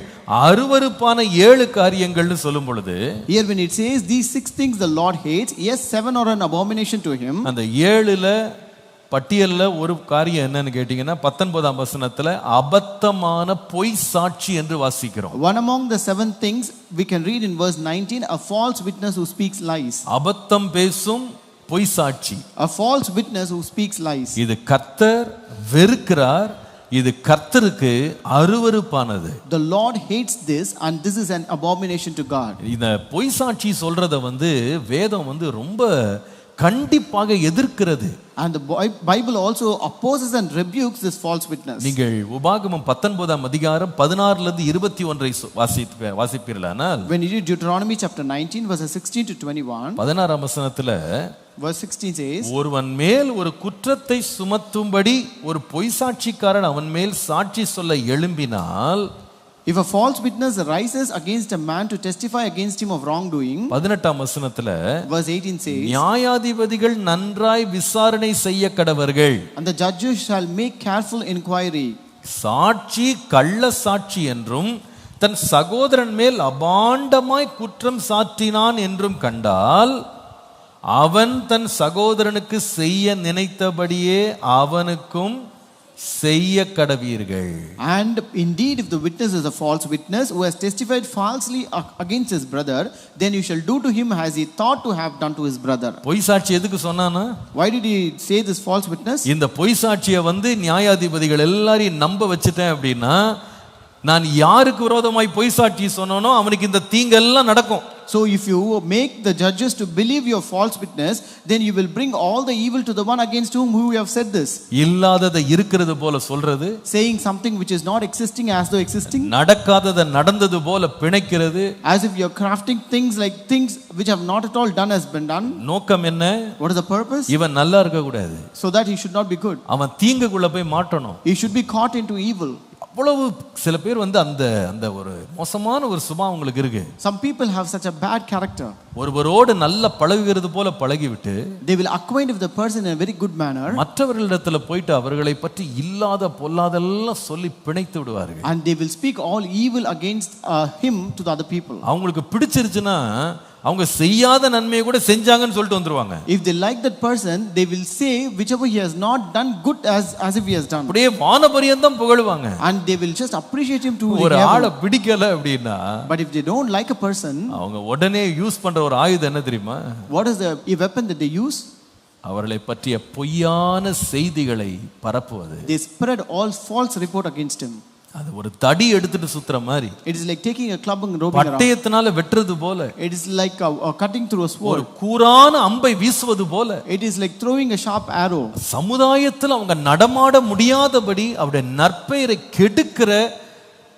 அருவருப்பான 7 காரியங்கள்னு சொல்லும் பொழுது, here when it says these 6 things the Lord hates, yes, 7 are an abomination to him. அந்த 7ல பட்டியல்ல ஒரு காரியம் என்னன்னு கேட்டீங்கன்னா 19ஆம் வசனத்துல அபத்தமான பொய் சாட்சி என்று வாசிக்கிறோம். One among the 7 things we can read in verse 19, a false witness who speaks lies. அபத்தம் பேசும் பொய் சாட்சி. A false witness who speaks lies. இது கர்த்தர் வெறுக்கிறார். இது கர்த்தருக்கு அருவருப்பானது. The Lord hates this and this is an abomination to God. இந்த பொய் சாட்சி சொல்றத வேதம் ரொம்ப கண்டிப்பாக எதிர்க்கிறது. And the Bible also opposes and rebukes this false witness. நீங்கள் உபாகமம் 19ஆம் அதிகாரம் 16ல இருந்து 21 வாசிப்பீர்களானால், when you read Deuteronomy chapter 19 verses 16 to 21, 16ஆம் வசனத்துல verse 16 says, ஒருவன் மேல் ஒரு குற்றத்தை சுமத்தும்படி ஒரு பொய் சாட்சிக்காரன் அவன் மேல் சாட்சி சொல்ல எழும்பினால், if a false witness rises against a man to testify against him of wrongdoing, 18ஆம் வசனத்துல verse 18 says, நியாயாதிபதிகள் நன்றாய் விசாரணை செய்ய கடவர்கள், and the judges shall make careful inquiry. சாட்சி கள்ள சாட்சி என்றும் தன் சகோதரன் மேல் அபாண்டமாய் குற்றம் சாட்டினான் என்றும் கண்டால், அவன் தன் சகோதரனுக்கு செய்ய நினைத்தபடியே அவனுக்கும் செய்ய கடவீர்கள். And indeed, if the witness is a false witness who has testified falsely against his brother, then you shall do to him as he thought to have done to his brother. பொய் சாட்சி எதுக்கு சொன்னானா? Why did he say this false witness? இந்த பொய் சாட்சியை நியாயாதிபதிகள் எல்லாரையும் நம்ப வச்சுட்டேன் அப்படின்னா, நான் யாருக்கு விரோதமாய் பொய் சாட்சி சொன்னனோ அவனுக்கு இந்த தீங்கெல்லாம் நடக்கும். So if you make the judges to believe your false witness, then you will bring all the evil to the one against whom you have said this. இல்லாததை இருக்கிறது போல சொல்றது, saying something which is not existing as though existing, நடக்காததை நடந்தது போல பிணைக்கிறது, as if you are crafting things like things which have not at all done has been done. நோக்கம் என்ன? What is the purpose? இவன் நல்லா இருக்க கூடாது, so that he should not be good. அவன் தீங்குக்குள்ள போய் மாட்டணும். He should be caught into evil. அவ்வளவு சில பேர் அந்த ஒரு மோசமான ஒரு சுபாவம் உங்களுக்கு இருக்கு. Some people have such a bad character. ஒருவரோடு நல்ல பழகுகிறது போல பழகிவிட்டு, they will acquaint with the person in a very good manner, மற்றவர்களிடத்துல போயிட்டு அவர்களை பற்றி இல்லாத பொல்லாதெல்லாம் சொல்லி பிணைத்து விடுவார்கள். and they will speak all evil against him to the other people. அவங்களுக்கு பிடிச்சிருச்சுன்னா அவங்க செய்யாத நன்மையை கூட செஞ்சாங்கன்னு சொல்லிட்டு வந்துருவாங்க. If they like that person, they will say whichever he has not done good as if he has done. அப்படியே வானபரியந்தம் புகழுவாங்க. And they will just appreciate him to ஒரு ஆளை பிடிக்கல அப்படினா, but if they don't like a person, அவங்க உடனே use பண்ற ஒரு ஆயுதம் என்ன தெரியுமா? what is the weapon that they use? அவர்களை பற்றிய பொய்யான செய்திகளை பரப்புவது. They spread all false report against him. அது ஒரு தடி எடுத்துட்டு சுத்துற மாதிரி. It is like taking a club and roving around. பட்டயத்தினால வெட்றது போல. It is like cutting through a sword. ஒரு கூரான அம்பை வீசுவது போல. It is like throwing a sharp arrow. சமுதாயத்தில் அவங்க நடமாட முடியாதபடி அவருடைய நற்பெயரை கெடுக்கிற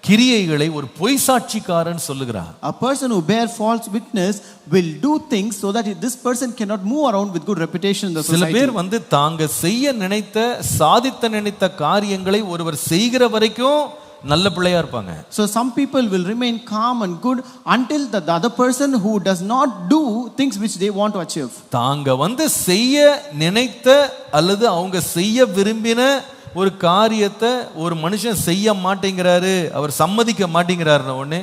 கிரியைகளை ஒரு பொய் சாட்சிக்காரன் சொல்லுகிறார். A person who bear false witness will do things so that this person cannot move around with good reputation in the society. சில பேர் தாங்க செய்ய நினைத்த சாதித்த நினைத்த காரியங்களை ஒருவர் செய்கிற வரைக்கும் நல்ல பிள்ளையா இருப்பாங்க. So some people will remain calm and good until the other person who does not do things which they want to achieve. தாங்க செய்ய நினைத்த அல்லது அவங்க செய்ய விரும்பின ஒரு காரியத்தை ஒரு மனுஷன் செய்ய மாட்டேங்கிறாரு, அவர் சம்மதிக்க மாட்டேங்கிறாருன்னு உடனே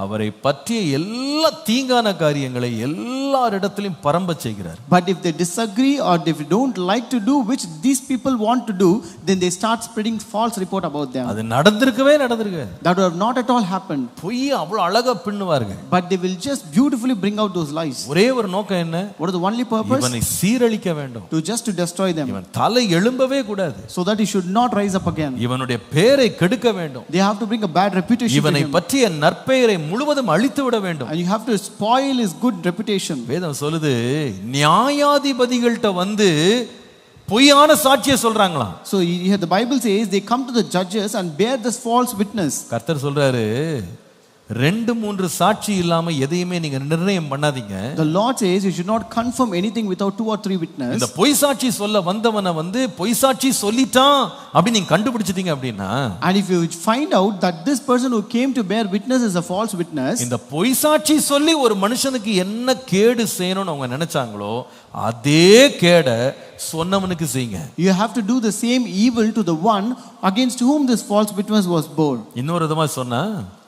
அவரை பற்றிய எல்லா தீங்கான காரியங்களை எல்லாரிடத்திலும் பரம்ப செய்கிறார். But if they disagree or if they don't like to do which these people want to do, then they start spreading false report about them. அது நடந்திருக்கவே நடந்திருக்கு. That would have not at all happened. பொய் அவ்வளவு அழகா பின்னுவார்கள். But they will just beautifully bring out those lies. ஒரே ஒரு நோக்கம் என்ன? What is the only purpose? இவனை சீரழிக்க வேண்டும். To destroy them. இவன் தலை எழும்பவே கூடாது. So that he should not rise up again. இவனுடைய பெயரை கெடுக்க வேண்டும். They have to bring a bad reputation. இவனை பற்றிய நற்பெயரை முழுவதும் அழித்து விட வேண்டும். And you have to spoil his good reputation. வேதம் சொல்லுது, நியாயாதிபதிகள்ட்ட பொய்யான சாட்சியை சொல்றாங்களாம். So here the Bible says they come to the judges and bear this false witness. கர்த்தர் சொல்றாரு, 2-3 சாட்சி இல்லாம எதையுமே நீங்க நிர்ணயம் பண்ணாதீங்க. The Lord says you should not confirm anything without 2 or 3 witnesses. இந்த பொய் சாட்சி சொல்ல வந்தவனை பொய் சாட்சி சொல்லிட்டான் அப்படி நீங்க கண்டுபிடிச்சிட்டீங்க அப்படின்னா, And if you find out that this person who came to bear witness is a false witness, இந்த பொய் சாட்சி சொல்லி ஒரு மனுஷனுக்கு என்ன கேடு செய்யணும்னு அவங்க நினைச்சாங்களோ அதே கேட சொன்னவனுக்கு செய்யுங்க. you have to do the same evil to the one against whom this false witness was born. இன்னொரு விதமா சொன்னா,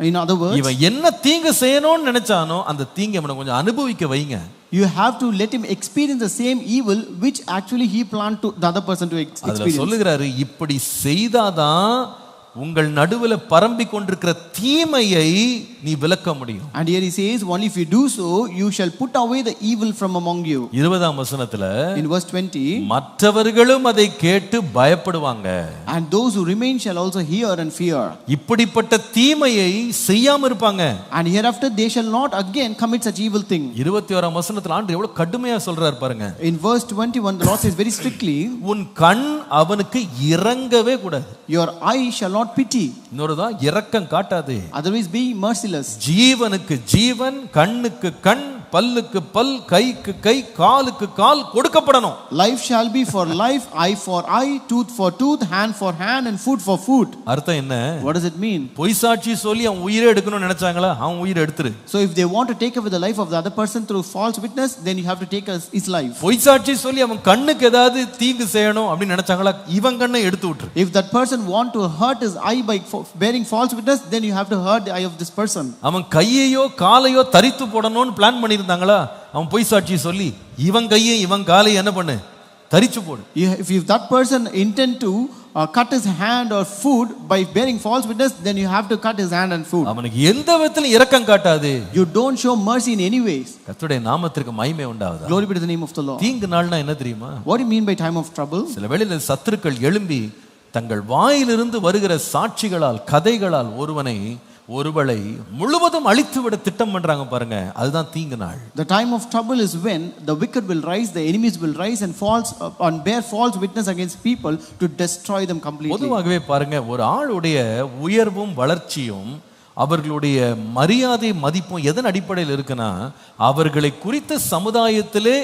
In other words, இவன் என்ன தீங்கு செய்யணும்னு நினைச்சானோ அந்த தீங்கை அவனை கொஞ்சம் அனுபவிக்க வைங்க. you have to let him experience the same evil which actually he planned to the other person to அதுல experience. சொல்லுகிறாரு, இப்படி செய்தாதான் உங்கள் நடுவுல பரம்பிக் கொண்டிருக்கிற தீமையை நீ விலக்க முடியும். And here he says, only if you do so, you shall put away the evil from among you. 20ஆம் வசனத்துல, In verse 20, மற்றவர்களும் அதை கேட்டு பயப்படுவாங்க. and those who remain shall also hear and fear. இப்படிப்பட்ட தீமையை செய்யாம இருப்பாங்க. And hereafter they shall not again commit such evil thing. 21ஆம் வசனத்துல ஆண்டவர் எவ்வளவு கடுமையா சொல்றாரு பாருங்க. In verse 21, the Lord says very strictly, உன் கண் அவனுக்கு இரங்கவே கூடாது. your eye shall not pity. இன்னொருதான், இரக்கம் காட்டாது. Otherwise be merciless. ஜீவனுக்கு ஜீவன், கண்ணுக்கு கண், பல்லுக்கு பல், கைக்கு கை, காலுக்கு கால் கொடுக்கப்படணும். Life shall be for life, eye for eye, tooth for tooth, hand for hand, and foot for foot. அர்த்தம் என்ன? What does it mean? பொய் சாட்சி சொல்லி அவன் உயிரை எடுக்கணும்னு நினைச்சாங்களா, அவன் உயிரை எடுத்துரு. So if they want to take away the life of the other person through false witness, then you have to take his life. பொய் சாட்சி சொல்லி அவன் கண்ணுக்கு ஏதாவது தீங்கு செய்யணும் அப்படின்னு நினைச்சாங்களா, இவன் கண்ணை எடுத்து விட்டுரு. If that person want to hurt his eye by bearing false witness, then you have to hurt the eye of this person. அவன் கையையோ காலையோ தரித்து போடணும்னு பிளான் பண்ணியிருந்தாங்களா, அவன் பொய் சாட்சி சொல்லி இவன் கையை இவன் காலை என்ன பண்ணு, தரிச்சு போடு. If that person intend to cut his hand or foot by bearing false witness, then you have to cut his hand and foot. அவனுக்கு எந்த விதத்திலும் இரக்கம் காட்டாது. You don't show mercy in any ways. கர்த்தருடைய நாமத்திற்கு மகிமை உண்டாவதா. Glory be to the name of the Lord. தீங்கு நாள்னா என்ன தெரியுமா? What do you mean by time of trouble? சில வேளையில சத்துருக்கள் எழும்பி தங்கள் வாயிலிருந்து வருகிற சாட்சிகளால், கதைகளால் ஒருவளை முழுவதும் அழித்துவிட திட்டம் பண்றாங்க பாருங்க, அதுதான் தீங்கு நாள். The time of trouble is when the wicked will rise, the enemies will rise and bear false witness against people to destroy them completely. பொதுவாகவே பாருங்க, ஒரு ஆளுடைய உயர்வும் வளர்ச்சியும் அவர்களுடைய மரியாதை மதிப்பும் எதன் அடிப்படையில் இருக்குன்னா, அவர்களை குறித்த சமுதாயத்திலே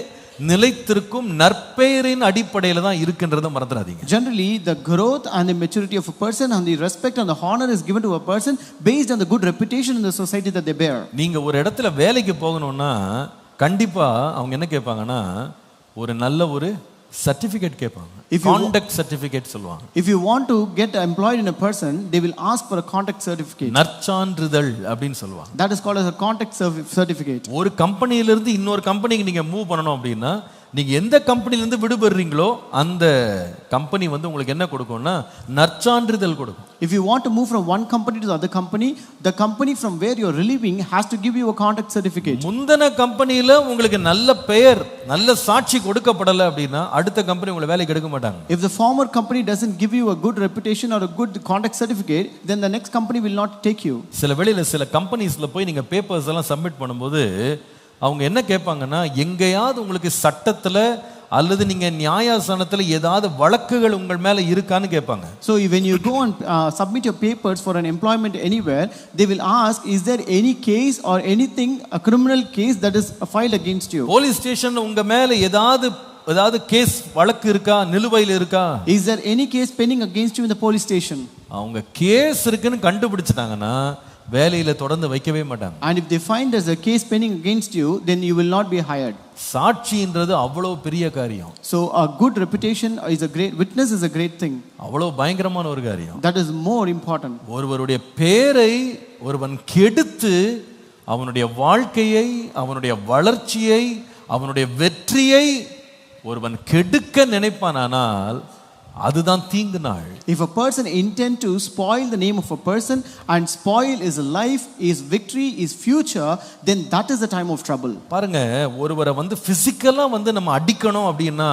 நிலைத்திருக்கும் நற்பெயரின் அடிப்படையில் தான் இருக்கின்றத மறந்துடாதீங்க. Generally the growth and the maturity of a person and the respect and the honor is given to a person based on the good reputation in the society that they bear. நீங்க ஒரு இடத்துல வேலைக்கு போகணும்னா கண்டிப்பா அவங்க என்ன கேட்பாங்கன்னா, ஒரு நல்ல ஒரு சர்டிபிகேட் கேட்பாங்க. கான்டாக்ட் சர்டிபிகேட் சொல்லுவாங்க. If you want to get employed in a person, they will ask for a contact certificate. நற்சான்றிதழ் அப்படினு சொல்லுவாங்க. That is called as a contact certificate. ஒரு கம்பெனியில இருந்து இன்னொரு கம்பெனிக்கு நீங்க மூவ் பண்ணனும் அப்படினா, நீங்க எந்த கம்பெனில இருந்து விடுபடுறீங்களோ அந்த கம்பெனி உங்களுக்கு என்ன கொடுக்கும்னா நற்சான்றிதழ் கொடுக்கும். If you want to move from one company to the other company, the company from where you are relieving has to give you a contact certificate. முந்தன கம்பெனில உங்களுக்கு நல்ல பெயர், நல்ல சாட்சி கொடுக்கப்படல அப்படினா அடுத்த கம்பெனி உங்களை வேலைக்கு எடுக்க மாட்டாங்க. If the former company doesn't give you a good reputation or a good contact certificate, then the next company will not take you. சில வேளையில சில கம்பெனிஸ்ல போய் நீங்க பேப்பர்ஸ் எல்லாம் சப்மிட் பண்ணும்போது அவங்க என்ன கேட்பாங்கன்னா, எங்கேயாவது உங்களுக்கு சட்டத்துல அல்லது நீங்க நியாயாசனத்துல ஏதாவது வழக்குகள் உங்கள் மேல இருக்கான்னு கேட்பாங்க. So when you go and submit your papers for an employment anywhere, they will ask, is there any case or anything, a criminal case that is filed against you? Police ஸ்டேஷன்ல உங்க மேல ஏதாவது கேஸ் வழக்கு இருக்கா, நிலுவையில் இருக்கா? Is there any case pending against you in the police station? அவங்க case இருக்குன்னு கண்டுபிடிச்சிட்டாங்கன்னா வேலையில தொடர்ந்து வைக்கவே மாட்டாங்க. And if they find there's a case pending against you, then you will not be hired. சாட்சின்றது அவ்வளவு பெரிய காரியம். So a good reputation is a great witness is a great thing. அவ்வளவு பயங்கரமான ஒரு காரியம். That is more important. ஒருவருடைய பேரை ஒருவன் கெடுத்து அவனுடைய வாழ்க்கையை, அவனுடைய வளர்ச்சியை, அவனுடைய வெற்றியை ஒருவன் கெடுக்க நினைப்பானால் அதுதான் தீங்கு நாள். If a person intend to spoil the name of a person and spoil his life, his victory, his future, then that is the time of trouble. பாருங்க, ஒருவரை பிசிக்கலா நம்ம அடிக்கணும் அப்படின்னா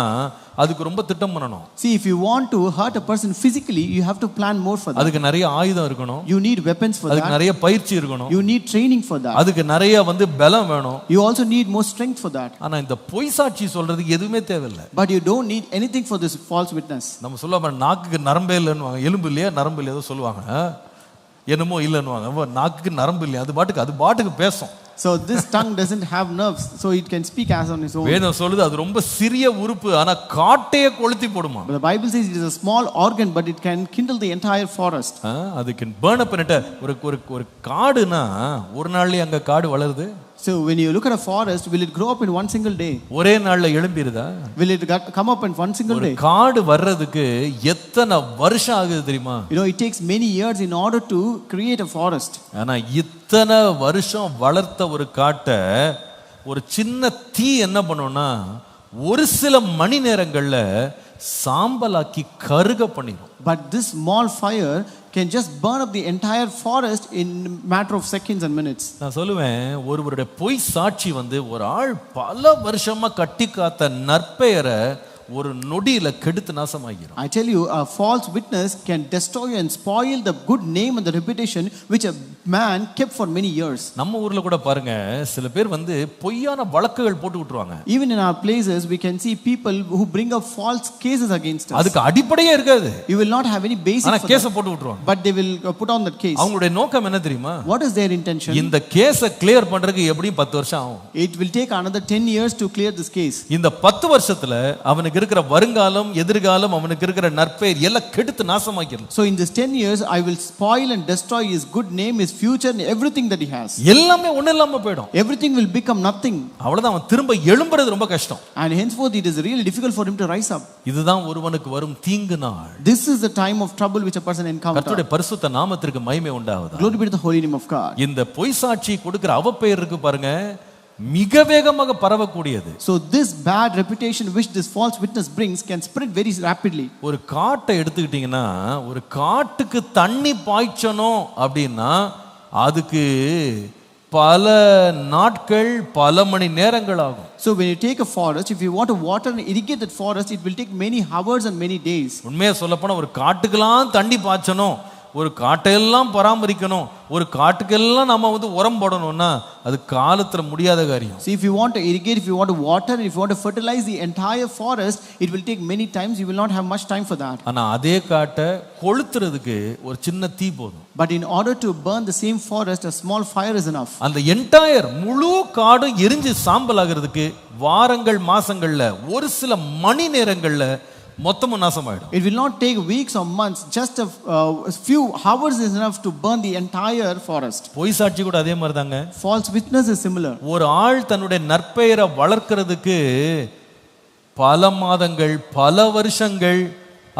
அதுக்கு ரொம்ப திட்டம் பண்ணணும். See, if you want to hurt a person physically, you have to plan more for that. அதுக்கு நிறைய ஆயுதம் இருக்கணும். You need weapons for அதுக்கு that. நிறைய பயிற்சி இருக்கணும். You need training for that. அதுக்கு நிறைய பலம் வேணும். You also need more strength for that. ஆனா இந்த பொய் சாட்சி சொல்றதுக்கு எதுவுமே தேவையில்லை. But you don't need anything for this false witness. நம்ம சொல்லுவாங்க நாக்குக்கு நரம்பே இல்லைன்னு, எலும்பு இல்லையா நரம்பு இல்லையா ஏதோ சொல்லுவாங்க, என்னமோ இல்லைன்னு. நாக்குக்கு நரம்பு இல்லையா, அது பாட்டுக்கு பேசும். So this tongue doesn't have nerves, so it can speak as on its own. வேதம் சொல்லுது அது ரொம்ப சிறிய உறுப்பு, ஆனா காட்டையே கொளுத்தி போடுமா. But the Bible says it is a small organ, but it can kindle the entire forest. அது can burn up in it. ஒரு காடுனா ஒரு நாள்லயே அங்க காடு வளருது. So when you look at a forest, will it grow up in one single day? ஒரே நாள்ல எழும்பிருதா? Will it come up in one single day? ஒரு காடு வர்றதுக்கு எத்தனை வருஷம் ஆகுது தெரியுமா? You know, it takes many years in order to create a forest. ஆனா இத்தனை வருஷம் வளர்த்த ஒரு காட்டை ஒரு சின்ன தீ என்ன பண்ணும்னா ஒரு சில மணி நேரங்கள்ல சாம்பலாக்கி கருக பண்ணிடும். But this small fire can just burn up the entire forest in matter of seconds and minutes. நான் சொல்லுவேன், ஒருவருடைய பொய் சாட்சி ஒரு ஆள் பல வருஷமா கட்டி காத்த நற்பெயரை ஒரு நொடியில கெடுத்து நாசமாகிரும். I tell you, a false witness can destroy and spoil the good name and the reputation which a man kept for many years. நம்ம ஊர்ல கூட பாருங்க, சில பேர் பொய்யான வழக்குகள் போட்டு விட்டுருவாங்க. Even in our places we can see people who bring up false cases against us. அதுக்கு அடிப்படையே இருக்காது. You will not have any basis ஆனா for கேஸ that. போட்டு விட்டுருவாங்க. But they will put on that case. அவங்களுடைய நோக்கம் என்ன தெரியுமா? What is their intention? இந்த கேஸ கிளியர் பண்றதுக்கு எப்படியும் 10 வருஷம் ஆகும். It will take another 10 years to clear this case. இந்த 10 வருஷத்துல அவனுக்கு இருக்கிற வருங்காலம் எதிர்காலம் அவனுக்கு இருக்கிற நற்பெயர் எல்லாம் கெடுத்து நாசமாக்கிரும். So in this 10 years I will spoil and destroy his good name, his future and everything that he has. எல்லாமே ஒண்ணு இல்லாம போய்டும். Everything will become nothing. அவ்வளவுதான், அவன் திரும்ப எழும்புறது ரொம்ப கஷ்டம். And henceforth it is really difficult for him to rise up. இதுதான் ஒருவனுக்கு வரும் தீங்கு நாள். This is the time of trouble which a person encounters. கர்த்தருடைய பரிசுத்த நாமத்திற்கு மகிமை உண்டாவதாக. Glory be to the holy name of God. இந்த பொய் சாட்சி கொடுக்கிற அவப்பெயர் இருக்கு பாருங்க, மிக வேகமாக பரவக்கூடியது. So this bad reputation which this false witness brings can spread very rapidly. ஒரு காட்டை எடுத்துக்கிட்டீங்கன்னா, ஒரு காட்டுக்கு தண்ணி பாய்ச்சணும் அப்படின்னா அதுக்கு பல நாட்கள் பல மணி நேரங்கள் ஆகும். So when you take a forest, if you want to water and irrigate that forest, it will take many hours and many days. உண்மையா சொல்லப்போனா ஒரு காட்டுக்கெல்லாம் தண்ணி பாய்ச்சணும், ஒரு காட்டையெல்லாம் பராமரிக்கணும், ஒரு காட்டுக்கெல்லாம் நம்ம உரம் போடணும்னா அது காலத்துல முடியாத காரியம். See, if you want to irrigate, if you want to water, if you want to fertilize the entire forest, it will take many times. You will not have much time for that. ஆனா அதே காட்டை கொளுத்துறதுக்கு ஒரு சின்ன தீ போதும். But in order to burn the same forest, a small fire is enough. அந்த entire முழு காடும் எரிஞ்சு சாம்பல் ஆகிறதுக்கு வாரங்கள் மாசங்கள்ல ஒரு சில மணி நேரங்கள்ல மொத்தமும் நாசமாயிடும். It will not take weeks or months, just a few hours is enough to burn the entire forest. பொய் சாட்சி கூட அதே மாதிரி தாங்க. False witness is similar. ஒரு ஆள் தன்னுடைய நற்பெயரை வளர்க்கிறதுக்கு பல மாதங்கள் பல வருஷங்கள்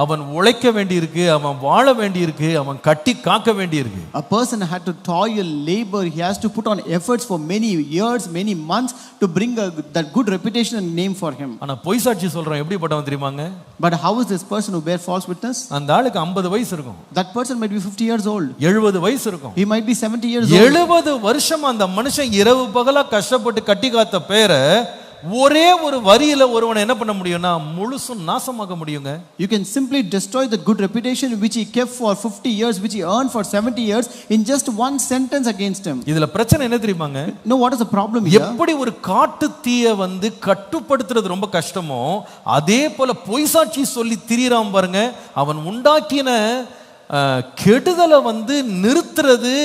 அவன் உழைக்க வேண்டியிருக்கு, அவன் வாழ வேண்டியிருக்கு, அவன் கட்டி காக்க வேண்டியிருக்கு. A person had to toil, labor, he has to put on efforts for many years, many months to bring that good reputation and name for him. ஆனா பொய் சாட்சி சொல்றான் எப்படிப்பட்டவன் தெரியுமாங்க? But how is this person who bear false witness? அந்த ஆளுக்கு 50 வயசு இருக்கும். That person might be 50 years old. 70 வயசு இருக்கும். He might be 70 years old. 70 வருஷம் அந்த மனுஷன் இரவு பகலா கஷ்டப்பட்டு கட்டி காத்த பேரை ஒரே ஒரு வரியில ஒருவனை என்ன பண்ண முடியும்னா முழுசும் நாசமாக்க முடியுங்க. You can simply destroy the good reputation which he kept for 50 years, which he earned for 70 years in just one sentence against him. இதுல பிரச்சனை என்ன தெரியுமாங்க? No, what is the problem here? எப்படி ஒரு காட்டு தீயை கட்டுப்படுத்துறது ரொம்ப கஷ்டமோ அதே போல பொய் சாட்சி சொல்லி திரியறான் பாருங்க, அவன் உண்டாக்கின கெடுதலை நிறுத்துறது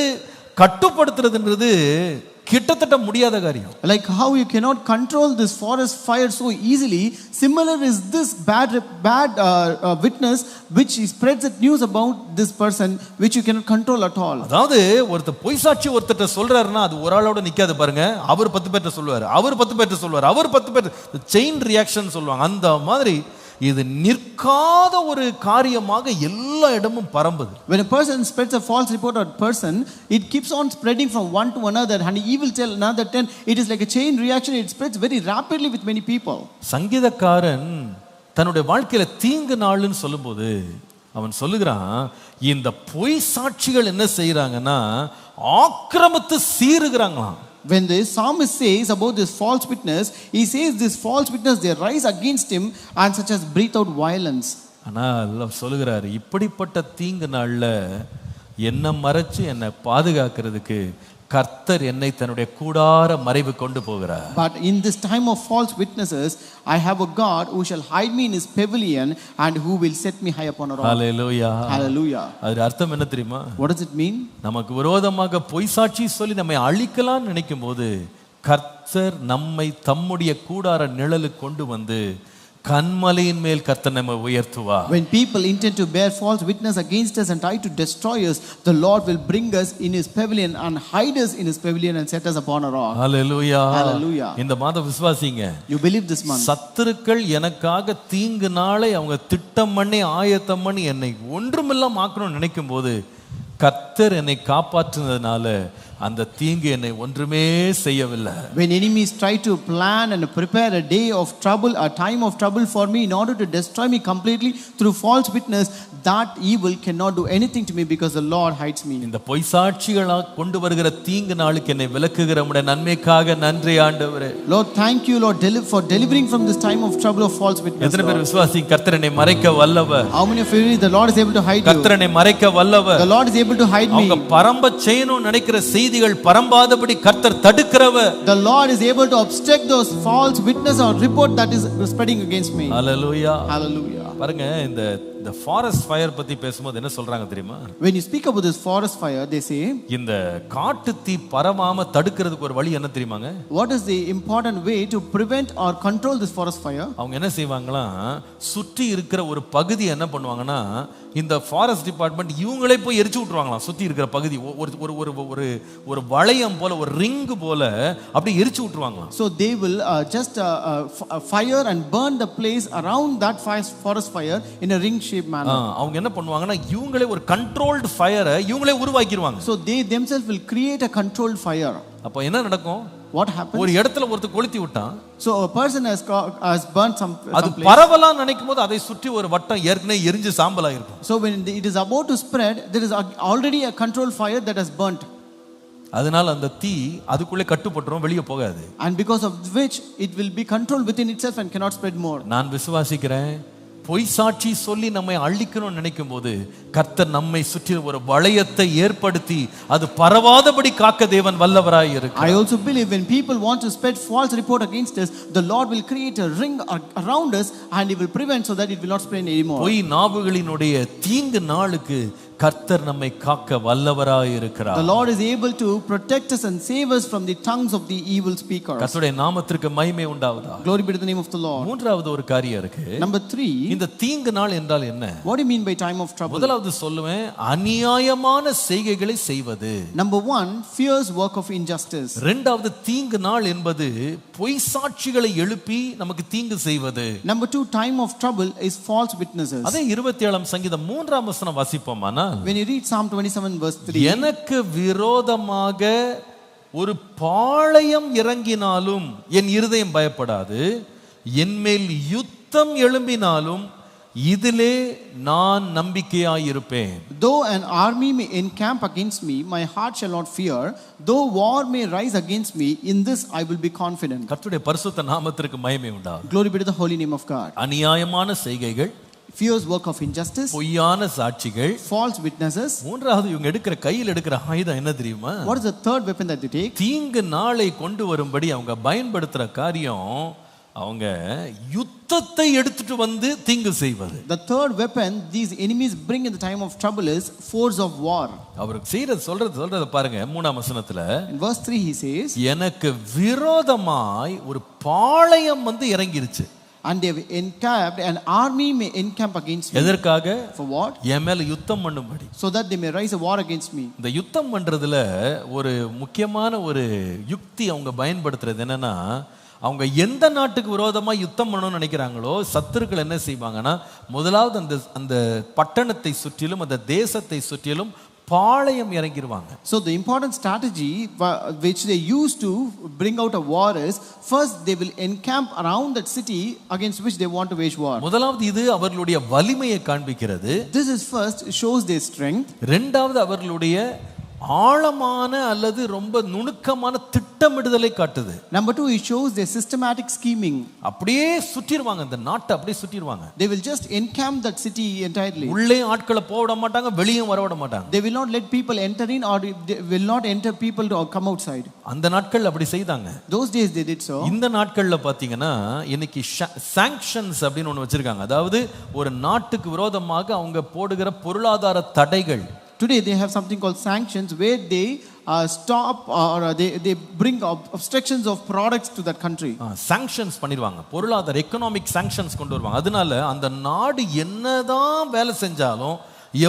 கட்டுப்படுத்துறதுன்றது கிட்டத்தட்ட முடியாத காரியம். Like how you cannot control this forest fire so easily, similar is this bad witness which spreads the news about this person which you cannot control at all. அதாவது ஒருத்தர் பொய் சாட்சி ஒருத்தர் சொல்றாருன்னா அது ஒரு ஆளோட நிக்காது பாருங்க, அவர் 10 பேர்ட்ட சொல்லுவார், அவர் 10 பேர்ட்ட சொல்லுவார், அவர் 10 பேர்ட்ட செயின் ரியாக்ஷன் சொல்லுவாங்க. அந்த மாதிரி இது நிற்காத ஒரு காரியமாக எல்லா இடமும் பரம்புது. When a person spreads a false report on a person, it keeps on spreading from one to another, and he will tell another 10. It is like a chain reaction. It spreads very rapidly with many people. சங்கீதக்காரன் தன்னுடைய வாழ்க்கையில தீங்கு நாள்னு சொல்லும்போது அவன் சொல்லுகிறான், இந்த பொய் சாட்சிகள் என்ன செய்யறாங்கன்னா ஆக்கிரமித்து சீறுகிறாங்களாம். When the psalmist says about this false witness, he says this false witness, they rise against him and such as breathe out violence. ஆனால் சொல்லுகிறாரு, இப்படிப்பட்ட தீங்கு நாள்ல என்ன மறைச்சு என்னை பாதுகாக்கிறதுக்கு கர்த்தர் என்னை தன்னுடைய கூடார மறைவு கொண்டு போகிறார். But in this time of false witnesses, I have a God who shall hide me in his pavilion and who will set me high upon a rock. Hallelujah. Hallelujah. அது அர்த்தம் என்ன தெரியுமா? What does it mean? நமக்கு விரோதமாக பொய் சாட்சி சொல்லி நம்மை அழிக்கலாம்னு நினைக்கும் போது கர்த்தர் நம்மை தம்முடைய கூடார நிழலுக்கு கொண்டு வந்து கன்மலையின் மேல் கர்த்தர் நம்மை உயர்த்துவார். When people intend to bear false witness against us and try to destroy us, the Lord will bring us in his pavilion and hide us in his pavilion and set us upon a rock. Hallelujah. Hallelujah. இந்த மாதம் விசுவாசிங்க. You believe this month? சத்துருக்கள் எனக்காக தீங்கு நாளை அவங்க திட்டம் பண்ணி ஆயத்தம் பண்ணி என்னை ஒன்றுமில்லாம ஆக்கணும்னு நினைக்கும் போது கர்த்தர் என்னை காப்பாற்றினதுனால அந்த தீங்கு என்னை ஒன்றுமே செய்யவில்லை. When enemies try to plan and prepare a day of trouble, a time of trouble for me in order to destroy me completely through false witness, that evil cannot do anything to me because the Lord hides me. இந்த பொய் சாட்சிகளா கொண்டு வருகிற தீங்கு நாளுக்கு என்னை விலக்குகிற உம்முடைய நன்மைக்காக நன்றி ஆண்டவரே. Lord, thank you, Lord, for delivering from this time of trouble of false witness. எத்தனை பேர் விசுவாசி கர்த்தர் என்னை மறைக்க வல்லவர்? How many of you believe the Lord is able to hide you? கர்த்தர் என்னை மறைக்க வல்லவர். The Lord is able to hide me. அவங்க பரம்ப செய்யணும்னு நினைக்கிற செய்திகள் பரம்பாதபடி கர்த்தர் தடுக்கிறவர். The Lord is able to obstruct those false witness or report that is spreading against me. Hallelujah. Hallelujah. பாருங்க, இந்த ஃபாரஸ்ட் ஃபயர் பத்தி பேசும்போது என்ன சொல்றாங்க தெரியுமா? When you speak about this forest fire, they say இந்த காட்டு தீ பரவாம தடுக்கிறதுக்கு ஒரு வழி என்ன தெரியுமாங்க? what is the important way to prevent or control this forest fire? அவங்க என்ன செய்வாங்களா, சுற்றி இருக்கிற ஒரு பகுதி என்ன பண்ணுவாங்கன்னா, இந்த ஃபாரஸ்ட் டிபார்ட்மெண்ட் இவங்களே போய் எரிச்சு விட்டுருவாங்களாம். சுற்றி இருக்கிற பகுதி ஒரு வளையம் போல, ஒரு ரிங் போல அப்படி எரிச்சு விட்டுருவாங்களாம். So they will just fire and burn the place around that forest fire in a ring shape manner. அவங்க என்ன பண்ணுவாங்கன்னா, இவங்களே ஒரு கண்ட்ரோல்டு ஃபயரை இவங்களே உருவாக்கிடுவாங்க. So they themselves will create a controlled fire. அப்ப என்ன நடக்கும்? What happens? ஒரு இடத்துல ஒருத்தர் கொளுத்தி விட்டான். So a person has burnt some அது place. பரவலாம் நினைக்கும் போது அதை சுற்றி ஒரு வட்டம் ஏற்கனவே எரிஞ்சு சாம்பலா இருக்கும். So when it is about to spread, there is already a controlled fire that has burnt. அதனால அந்த தீ அதுக்குள்ளே கட்டுப்பட்டுரும், வெளியே போகாது. And because of which it will be controlled within itself and cannot spread more. நான் விசுவாசிக்கிறேன், பொய் சாட்சி சொல்லி நம்மை அழிக்கணும்னு நினைக்கும் போது கர்த்தர் நம்மை சுற்றி ஒரு வளையத்தை ஏற்படுத்தி அது பரவாதபடி காக்க தேவன் வல்லவராய் இருக்கிறார். I also believe when people want to spread false report against us, the Lord will create a ring around us and he will prevent so that it will not spread anymore. பொய் நாவுகளினுடைய தீங்கு நாளுக்கு கர்த்தர் நம்மை காக்க வல்லவராய் இருக்கிறார். The Lord is able to protect us and save us from the tongues of the evil speakers. கர்த்தருடைய நாமத்திற்கு மகிமை உண்டாவதாக. Glory be to the name of the Lord. மூன்றாவது ஒரு காரியம் இருக்கு. Number 3, இந்த தீங்கு நாள் என்றால் என்ன? what do you mean by time of trouble? முதலாவது சொல்லுவேன், அநியாயமான செய்கைகளை செய்வது. Number 1, fierce work of injustice. இரண்டாவது தீங்கு நாள் என்பது பொய் சாட்சிகளை எழுப்பி நமக்கு தீங்கு செய்வது. Number 2, time of trouble is false witnesses. அதே 27ஆம் சங்கீதம் 3ஆம் வசனம் வாசிப்போமானா, When you read Psalm 27 verse 3, எனக்கு விரோதமாக ஒரு பாளையம் இறங்கினாலும் என் இருதயம் பயப்படாது, என்மேல் யுத்தம் எழும்பினாலும் இதிலே நான் நம்பிக்கையாயிருப்பேன். Though an army may encamp against me, my heart shall not fear. Though war may rise against me, in this I will be confident. கர்த்தருடைய பரிசுத்த நாமத்திற்கு மகிமை உண்டாகும். Glory be to the holy name of God. அநியாயமான செய்கைகள், Fierce work of injustice, பொய்யான சாட்சிகள், false witnesses. மூன்றாவது இவங்க எடுக்கிற கையில் எடுக்கிற ஆயுதம் என்ன தெரியுமா? What is the third weapon that they take? தீங்கு நாளை கொண்டு வரும்படி அவங்க பயன்படுத்துற காரியம், அவங்க யுத்தத்தை எடுத்துட்டு வந்து தீங்கு செய்வது. The third weapon these enemies bring in the time of trouble is force of war. அவருக்கு சொல்றத பாருங்க. 3ஆம் வசனத்துல In verse 3 he says, எனக்கு விரோதமாய் ஒரு பாளையம் வந்து இறங்கிருச்சு. and they have encamped, an army may encamp against me. எதற்காக? For what? என் மேல யுத்தம் பண்ணும்படி. So that they may rise a war against me. இந்த யுத்தம் பண்றதுல ஒரு முக்கியமான ஒரு யுக்தி அவங்க பயன்படுத்துறது என்னன்னா, அவங்க எந்த நாட்டுக்கு விரோதமா யுத்தம் பண்ணணும்னு நினைக்கிறாங்களோ சத்துருக்கள் என்ன செய்வாங்கன்னா, முதலாவது அந்த பட்டணத்தை சுற்றிலும் அந்த தேசத்தை சுற்றிலும் பாளையம் இறங்கிடுவாங்க. So the important strategy which they use to bring out a war is, first they will encamp around that city against which they want to wage war. முதலாவது இது அவர்களுடைய வலிமையை காண்பிக்கிறது. This is first shows their strength. இரண்டாவது அவர்களுடைய ஆழமான அல்லது ரொம்ப நுணுக்கமான திட்டமிடுதலை காட்டுது. Number two, it shows their systematic scheming. அப்படியே சுற்றிடுவாங்க, இந்த நாட்டை அப்படியே சுற்றிடுவாங்க. They will just encamp that city entirely. உள்ளே ஆட்களை போக விட மாட்டாங்க, வெளியும் வர விட மாட்டாங்க. They will not let people enter in, or they will not enter people to come outside. அந்த நாட்கள் அப்படி செய்தாங்க. Those days they did so. இந்த நாட்கள்ல பாத்தீங்கன்னா இன்னைக்கு சாங்ஷன்ஸ் அப்படின்னு ஒன்று வச்சிருக்காங்க. அதாவது ஒரு நாட்டுக்கு விரோதமாக அவங்க போடுகிற பொருளாதார தடைகள். Today they have something called sanctions, where they stop or they bring obstructions of products to that country. Sanctions பண்ணிடுவாங்க, பொருளாதார எக்கனாமிக் சாங்ஷன்ஸ் கொண்டு வருவாங்க. அதனால அந்த நாடு என்னதான் வேலை செஞ்சாலும்,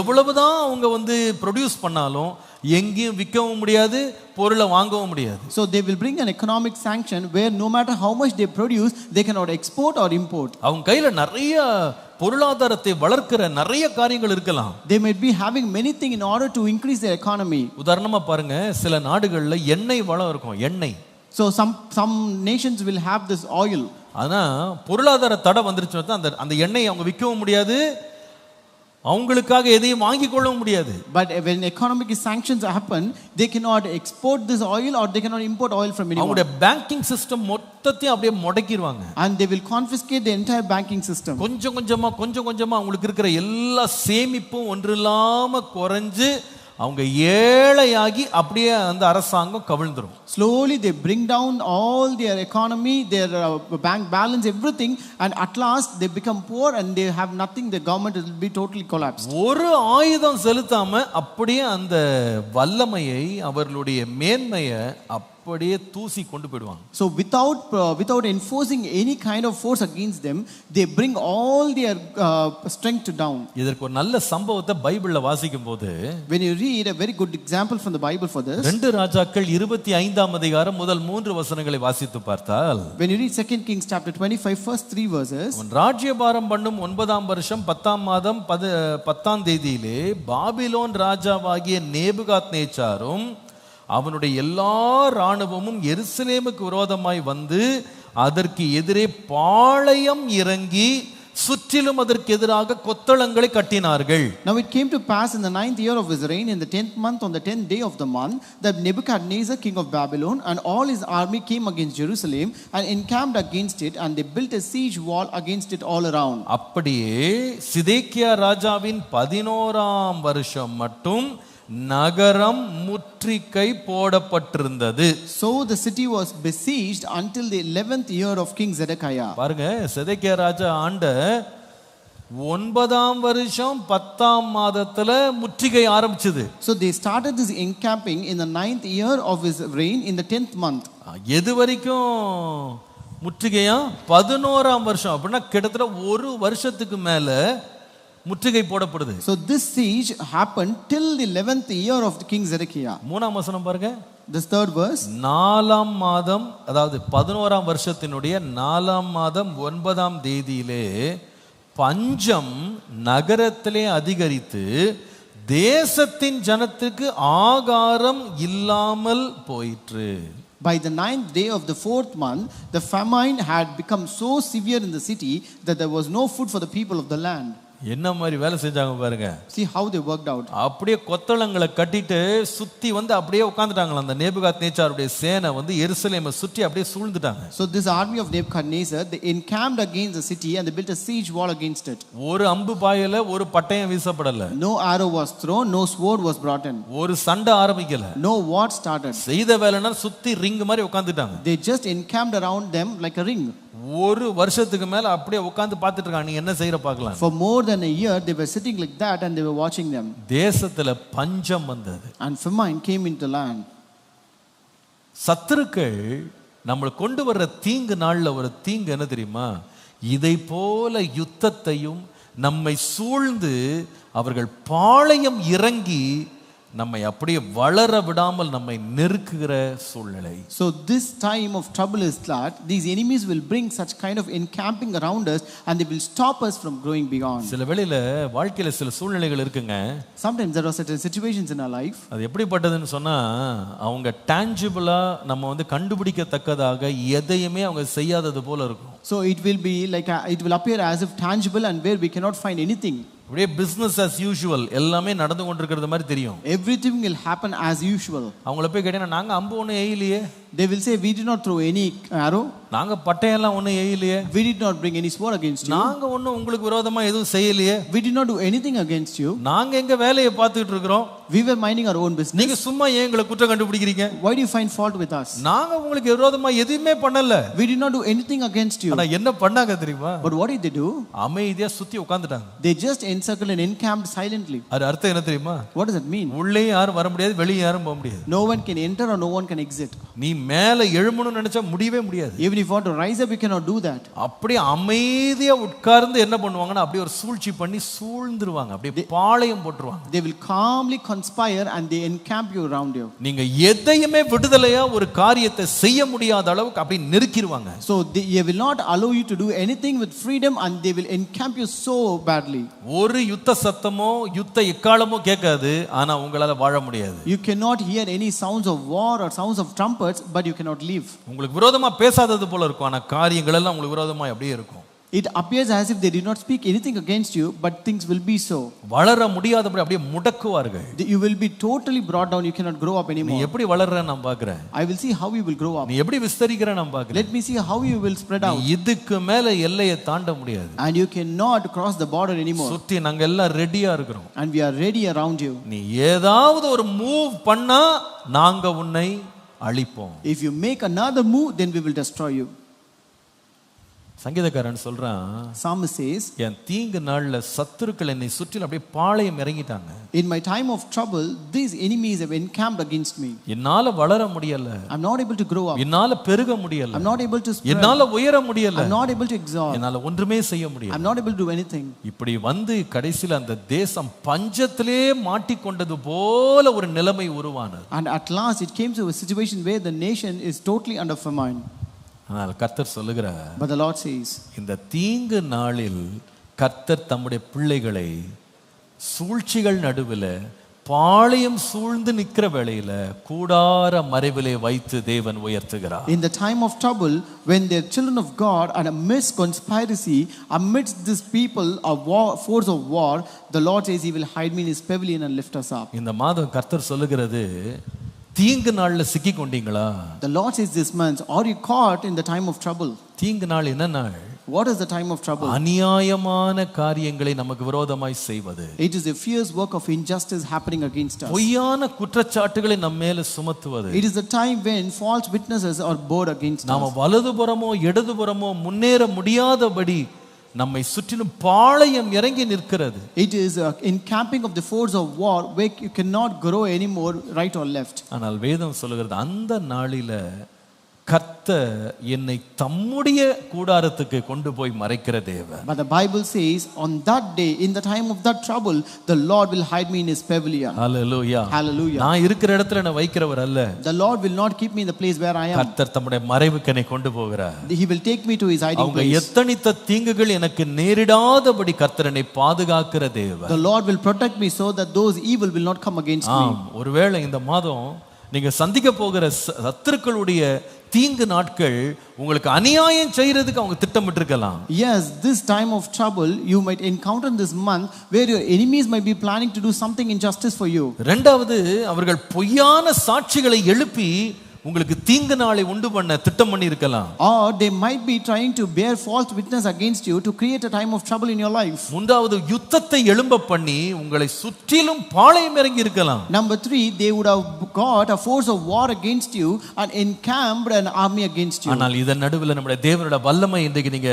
எவ்வளவுதான் அவங்க வந்து ப்ரொடியூஸ் பண்ணாலும் எங்கேயும் விற்கவும் முடியாது, பொருளை வாங்கவும் முடியாது. So they will bring an economic sanction where no matter how much they produce, they cannot export or import. அவங்க கையில நிறைய பொருளாதாரத்தை வளர்க்கிற நிறைய காரியங்கள் இருக்கலாம். They might be having many things in order to increase their economy. உதாரணமா பாருங்க, சில நாடுகள்ல எண்ணெய் வளம் இருக்கும், எண்ணெய். So some nations will have this oil. ஆனா பொருளாதார தடை வந்துருச்சு, அந்த அந்த எண்ணெய் அவங்க விற்கவும் முடியாது, அவங்களுக்காக எதையும் வாங்கி கொள்ளவும் முடியாது. But when economic sanctions happen, they cannot export this oil or they cannot import oil from anyone. அவங்களுடைய பேங்கிங் சிஸ்டம் மொத்தத்தையும் அப்படியே முடக்கிடுவாங்க. And they will confiscate the entire banking system. கொஞ்சம் கொஞ்சமா அவங்களுக்கு இருக்கிற எல்லா சேமிப்பும் ஒன்றில்லாம குறைஞ்சு அவங்க ஏழையாகி அப்படியே அந்த அரசாங்கம் கவிழ்ந்துரும். Slowly they bring down all their economy, their bank balance, everything, and at last they become poor and they have nothing. The government will be totally collapsed. ஒரு ஆயுதம் செலுத்தாம அப்படியே அந்த வல்லமையை, அவர்களுடைய மேன்மையை அப்படியே தூசி கொண்டு போயிடுவாங்க. So without enforcing any kind of force against them, they bring all their strength down. இதற்கு ஒரு நல்ல சம்பவத்தை பைபிள்ல வாசிக்கும் போது, when you read a very good example from the Bible for this, 2 ராஜாக்கள் 25ஆம் அதிகாரம் முதல் 3 வசனங்களை வாசித்து பார்த்தால், when you read 2 Kings chapter 25 first 3 verses, ராஜ்யபாரம் பண்ணும் 9ஆம் வருஷம் 10ஆம் மாதம் 10ஆம் தேதியிலே பாபிலோன் ராஜாவாகிய நேபுகாத்நேச்சாரும் அவனுடைய எல்லா இராணுவமும் எருசலேமுக்கு விரோதமாய் வந்து அதற்கு எதிரே பாளையம் இறங்கி சுற்றிலும் அதற்கு எதிராக கொத்தளங்களை கட்டினார்கள். Now it came to pass in the 9th year of his reign, in the 10th month, on the 10th day of the month, that Nebuchadnezzar king of Babylon and all his army came against Jerusalem and encamped against it, and they built a siege wall against it all around. அப்படியே சிதேக்கியா ராஜாவின் 11ஆம் வருஷம் மட்டும் நகரம் முற்றுகை போடப்பட்டிருந்தது. So the city was besieged until the 11th year of King Zedekiah. பாருங்க, சிதேக்கியா ராஜா ஆண்ட 9ஆம் வருஷம் 10ஆம் மாதத்துல முற்றுகை ஆரம்பிச்சது. So they started this encamping in the 9th year of his reign in the 10th month. எது வரைக்கும் முற்றுகையா? 11ஆம் வருஷம். அப்படின்னா கிட்டத்தட்ட ஒரு வருஷத்துக்கு மேல முற்றுகை போடப்படுது. So this siege happened till the 11th year of the King Zedekiah. 3ஆம் வசனம் பாருங்க. This third verse, 4ஆம் மாதம், அதாவது 11ஆம் வருஷத்தினுடைய 4ஆம் மாதம் 9ஆம் தேதியிலே பஞ்சம் நகரத்திலே அதிகரித்து தேசத்தின் ஜனத்துக்கு ஆகாரம் இல்லாமல் போயிற்று. by the 9th day of the 4th month, the famine had become so severe in the city that there was no food for the people of the land. என்ன மாதிரி வேலை செஞ்சாங்க பாருங்க. See how they worked out. அப்படியே கொத்தளங்களை கட்டிட்டு சுத்தி வந்து அப்படியே உட்கார்ந்துட்டாங்க. அந்த நேபுகாத்நேச்சாருடைய சேனை வந்து எருசலேமை சுற்றி அப்படியே சூழ்ந்துட்டாங்க. So this army of Nebuchadnezzar, they encamped against the city and they built a siege wall against it. ஒரு அம்பு பாயல, ஒரு பட்டயம் வீசப்படல. No arrow was thrown, no sword was brought in. ஒரு சண்டை ஆரம்பிக்கல. No war started. செய்த வேலைனா சுத்தி ரிங் மாதிரி உட்கார்ந்துட்டாங்க. They just encamped around them like a ring. ஒரு வருஷத்துக்கு மேல அப்படியே உட்கார்ந்து பார்த்துட்டு இருக்காங்க, நீங்க என்ன செய்யற பார்க்கலாம். For more than a year they were sitting like that and they were watching them. தேசத்துல பஞ்சம் வந்தது. And famine came into the land. சத்துருக்கள் நம்மளை கொண்டு வர்ற தீங்கு நாள்ல ஒரு தீங்கு என்ன தெரியுமா? இதை போல யுத்தத்தையும் நம்மை சூழ்ந்து அவர்கள் பாளையம் இறங்கி நம்மை அப்படியே வளர விடாமல் நம்மை நெருக்குகிற சூழ்நிலை. So this time of trouble is that these enemies will bring such kind of encamping around us and they will stop us from growing beyond. சில வேளையில வாழ்க்கையில சில சூழ்நிலைகள் இருக்குங்க. Sometimes there are certain situations in our life. அது எப்படிப்பட்டதுன்னு சொன்னா, அவங்க டான்ஜிபிளா நம்ம வந்து கண்டுபிடிக்கத்தக்கதாக எதையுமே அவங்க செய்யாதது போல இருக்கும். So it will be like it will appear as if tangible and where we cannot find anything. அப்படியே business as usual எல்லாமே நடந்து கொண்டிருக்கிறது மாதிரி தெரியும். Everything will happen as usual. அவங்கள போய் கேட்டீங்கன்னா நாங்க அம்பு ஒண்ணு எய்யலையே, They will say, we did not throw any arrow, நாங்க பட்டையெல்லாம் ஒண்ணு எய்யலையே, we did not bring any sword against you, நாங்க ஒண்ணு உங்களுக்கு விரோதமா எதுவும் செய்யலையே, we did not do anything against you, நாங்க எங்க வேலையை பார்த்துட்டு இருக்கிறோம், we were minding our own business. நீங்க சும்மா ஏன் எங்களை குற்றம் கண்டுபிடிக்கிறீங்க? Why do you find fault with us? நாங்க உங்களுக்கு விரோதமா எதுவுமே பண்ணல. We did not do anything against you. ஆனா என்ன பண்ணாங்க தெரியுமா? But what did they do? அமைதியா சுத்தி உட்கார்ந்துட்டாங்க. They just encircled and encamped silently. அது அர்த்தம் என்ன தெரியுமா? What does that mean? உள்ளே யாரும் வர முடியாது, வெளியே யாரும் போக முடியாது. No one can enter or no one can exit. நீ மேல எழும்பணும்னு நினைச்சா முடியவே முடியாது. Even if you want to rise up, you cannot do that. அப்படியே அமைதியா உட்கார்ந்து என்ன பண்ணுவாங்கன்னா அப்படியே ஒரு சூழ்ச்சி பண்ணி சூழ்ந்துருவாங்க, அப்படியே பாளையம் போட்டுருவாங்க. They will calmly conspire and they encamp you around you. நீங்க எதையுமே விடுதலையா ஒரு காரியத்தை செய்ய முடியாத அளவுக்கு அப்படியே நெருக்கிடுவாங்க. So they will not allow you to do anything with freedom and they will encamp you so badly. ஒரு யுத்த சத்தமோ யுத்த எக்காலமோ கேட்காது, ஆனா உங்களால வாழ முடியாது. You cannot hear any sounds of war or sounds of trumpets, but you cannot live. உங்களுக்கு விரோதமா பேசாதது போல இருக்கும், ஆனா காரியங்கள் எல்லாம் உங்களுக்கு விரோதமா அப்படியே இருக்கும். It appears as if they did not speak anything against you, but things will be so. வளர முடியாதபடி அப்படியே முடக்குவார்கள். You will be totally brought down. You cannot grow up நீ anymore. எப்படி வளர்ற நான் பார்க்கிறேன். I will see how you will grow up. நீ எப்படி விஸ்தரிக்கிற நான் பார்க்கிறேன். Let me see how you will spread out. இதுக்கு மேல எல்லையை தாண்ட முடியாது. And you cannot cross the border anymore. சுத்தி நாங்க எல்லாம் ரெடியா இருக்கிறோம். And we are ready around you. நீ ஏதாவது ஒரு மூவ் பண்ணா நாங்க உன்னை அழிப்போம். If you make another move, then we will destroy you. சங்கீதக்காரன் சொல்றான், Psalmist says, என் தீங்கு நாள்ல சத்துருக்கள் என்னை சுற்றிலும் அப்படியே பாளையம் இறங்கிட்டாங்க. in my time of trouble, these enemies have encamped against me. என்னால வளர முடியல, I'm not able to grow up. என்னால பெருக முடியல, I'm not able to spread. என்னால உயர முடியல, I'm not able to exalt. என்னால ஒன்றுமே செய்ய முடியல. I'm not able to do anything. இப்படி வந்து கடைசியில் அந்த தேசம் பஞ்சத்திலே மாட்டிக்கொண்டது போல ஒரு நிலைமை உருவானது. And at last it came to a situation where the nation is totally under famine. ஆனால் கர்த்தர் சொல்லுகிறார், But the Lord says, இந்த தீங்கு நாளில் கர்த்தர் தம்முடைய பிள்ளைகளை சூழ்ச்சிகள் நடுவில் பாளையம் சூழ்ந்து நிற்கிற வேளையில கூடார மறைவிலே வைத்து தேவன் உயர்த்துகிறார். in the time of trouble, when the children of God are amidst conspiracy, amidst this people of war, force of war, the Lord says he will hide me in his pavilion and lift us up. இந்த மாதம் கர்த்தர் சொல்லுகிறது, தீங்கு நாள்ல சிக்கி கொண்டீங்களா? The Lord says this month, are you caught in the time of trouble? தீங்கு நாள் என்ன நாள்? What is the time of trouble? அநியாயமான காரியங்களை நமக்கு விரோதமாய் செய்வது. It is a fierce work of injustice happening against us. பொய்யான குற்றச்சாட்டுகளை நம்ம மேல சுமத்துவது. It is the time when false witnesses are brought against us. நாம வலதுபுறமோ இடதுபுறமோ முன்னேற முடியாதபடி நம்மை சுற்றிலும் பாளையம் இறங்கி நிற்கிறது. It is encamping of the force of war where you cannot grow anymore right or left. ஆனால் வேதம் சொல்லுகிறது, அந்த நாளில கர்த்தர் என்னை தம்முடைய கூடாரத்துக்கு கொண்டு போய் மறைக்கிற தேவன். But the Bible says, on that day, in the time of that trouble, the Lord will hide me in his pavilion. Hallelujah. Hallelujah. நான் இருக்கிற இடத்துல என்ன வைக்கிறவர் அல்ல. The Lord will not keep me in the place where I am. கர்த்தர் தம்முடைய மறைவுக்கு என்னை கொண்டு போகிறார். He will take me to his hiding அவங்க place. எத்தனைத்த தீங்குகள் எனக்கு நேரிடாதபடி கர்த்தர் என்னை பாதுகாக்கிற தேவன். The Lord will protect me so that those evil will not come against me. ஒருவேளை இந்த மாதம் நீங்க சந்திக்க போகிற சத்துருக்களுடைய தீங்கு நாட்கள் உங்களுக்கு அநியாயம் செய்யறதுக்கு அவங்க திட்டமிட்டிருக்கலாம். Yes, this time of trouble you might encounter in this month where your enemies might be planning to do something injustice for you. இரண்டாவது, அவர்கள் பொய்யான சாட்சிகளை எழுப்பி உங்களுக்கு தீங்கு நாளை உண்டு பண்ண திட்டம் பண்ணி இருக்கலாம். Or they might be trying to bear false witness against you to create a time of trouble in your life. மூன்றாவது, யுத்தத்தை எழும்ப பண்ணி உங்களை சுற்றிலும் பாளையம் இறங்கி இருக்கலாம். Number 3, they would have got a force of war against you and encamped an army against you. ஆனால் இதன் நடுவில் நம்முடைய தேவனுடைய வல்லமை இன்றைக்கு நீங்க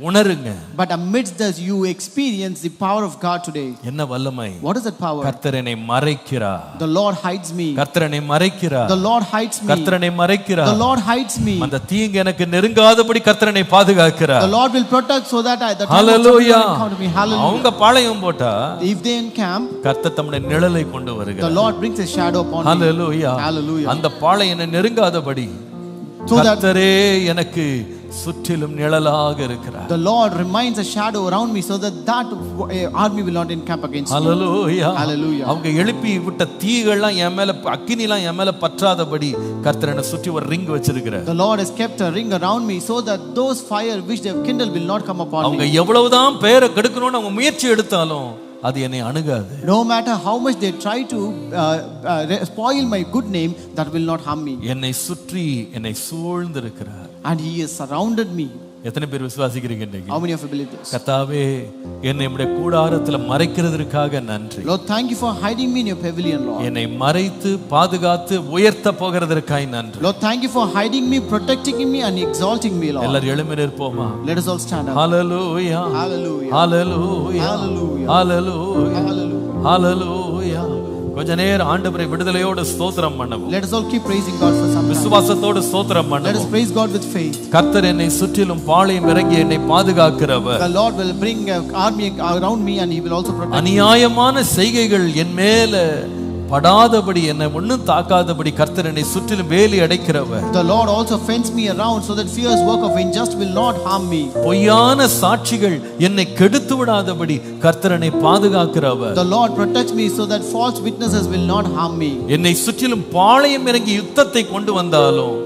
உணருங்க. But amidst this you experience the power of God today. என்ன வல்லமை? What is that power? கர்த்தர் என்னை மறைக்கிறார். The Lord hides me. கர்த்தர் என்னை மறைக்கிறார். The Lord hides me. கர்த்தர் என்னை மறைக்கிறார். The Lord hides me. அந்த தீங்கு எனக்கு நெருங்காதபடி கர்த்தர் என்னை பாதுகாக்கிறார். The Lord will protect so that I Hallelujah. me. Hallelujah. அவங்க பாளையம் போட்டா If they encamp, கர்த்தர் தம்முடைய நிழலை கொண்டு the வருகிறார். Lord brings a shadow upon me. Hallelujah. Hallelujah. அந்த பாளையம் என்னை நெருங்காதபடி So that கர்த்தரே எனக்கு சுற்றிலும் நிழலாக இருக்கிறார். the Lord reminds a shadow around me so that army will not encamp against me. Hallelujah. Hallelujah. அவங்க எழுப்பி விட்ட தீகள்லாம் என் மேல அக்கினிலாம் என் மேல பற்றாதபடி கர்த்தர் என்னை சுற்றி ஒரு ரிங் வச்சிருக்கிறார். The Lord has kept a ring around me so that those fire which they have kindled will not come upon அவங்க me. எவ்வளவுதான் பேரை கெடுக்கணும்னு அவங்க முயற்சி எடுத்தாலும் அது என்னை அணுகாது. No matter how much they try to spoil my good name, that will not harm me. என்னை சுற்றி என்னை சூழ்ந்திருக்கிறார். And he has surrounded me. எத்தனை பேர் விசுவாசிக்கிறீங்க இன்னைக்கு? How many of you believe this? கர்த்தாவே என்னை உம்முடைய கூடாரத்துல மறைக்கிறதற்காக நன்றி. Lord, thank you for hiding me in your pavilion, Lord. என்னை மறைத்து பாதுகாத்து உயர்த்த போகிறதற்காய் நன்றி. Lord, thank you for hiding me, protecting me and exalting me, Lord. எல்லாரும் எழும்பி நிற்போமா? Let us all stand up. ஹalleluya Hallelujah. ஹalleluya Hallelujah. ஹalleluya Hallelujah. ஹalleluya. கொஞ்ச நேரம் ஆண்டவரை விடுதலையோடு ஸ்தோத்திரம் பண்ணுவோம். Let us all keep praising God for some time. விசுவாசத்தோடு ஸ்தோத்திரம் Let us பண்ணுவோம். praise God with faith. கர்த்தர் என்னை சுற்றிலும் பாளையம் இறங்கி என்னை பாதுகாக்கிறவர். The Lord will bring an army around me and he will also protect me. அநியாயமான செய்கைகள் என் மேல படாதபடி என்னை ஒண்ணும் தாக்காதபடி கர்த்தர் என்னை சுற்றிலும் வேலி அடைக்கிறவர். The Lord also fence me around so that fierce work of injustice will not harm me. பொய்யான சாட்சிகள் என்னை கெடுத்து விடாதபடி கர்த்தர் என்னை பாதுகாக்கிறவர். The Lord protects me so that false witnesses will not harm me. என்னை சுற்றிலும் பாளையம் இறங்கி யுத்தத்தை கொண்டு வந்தாலும்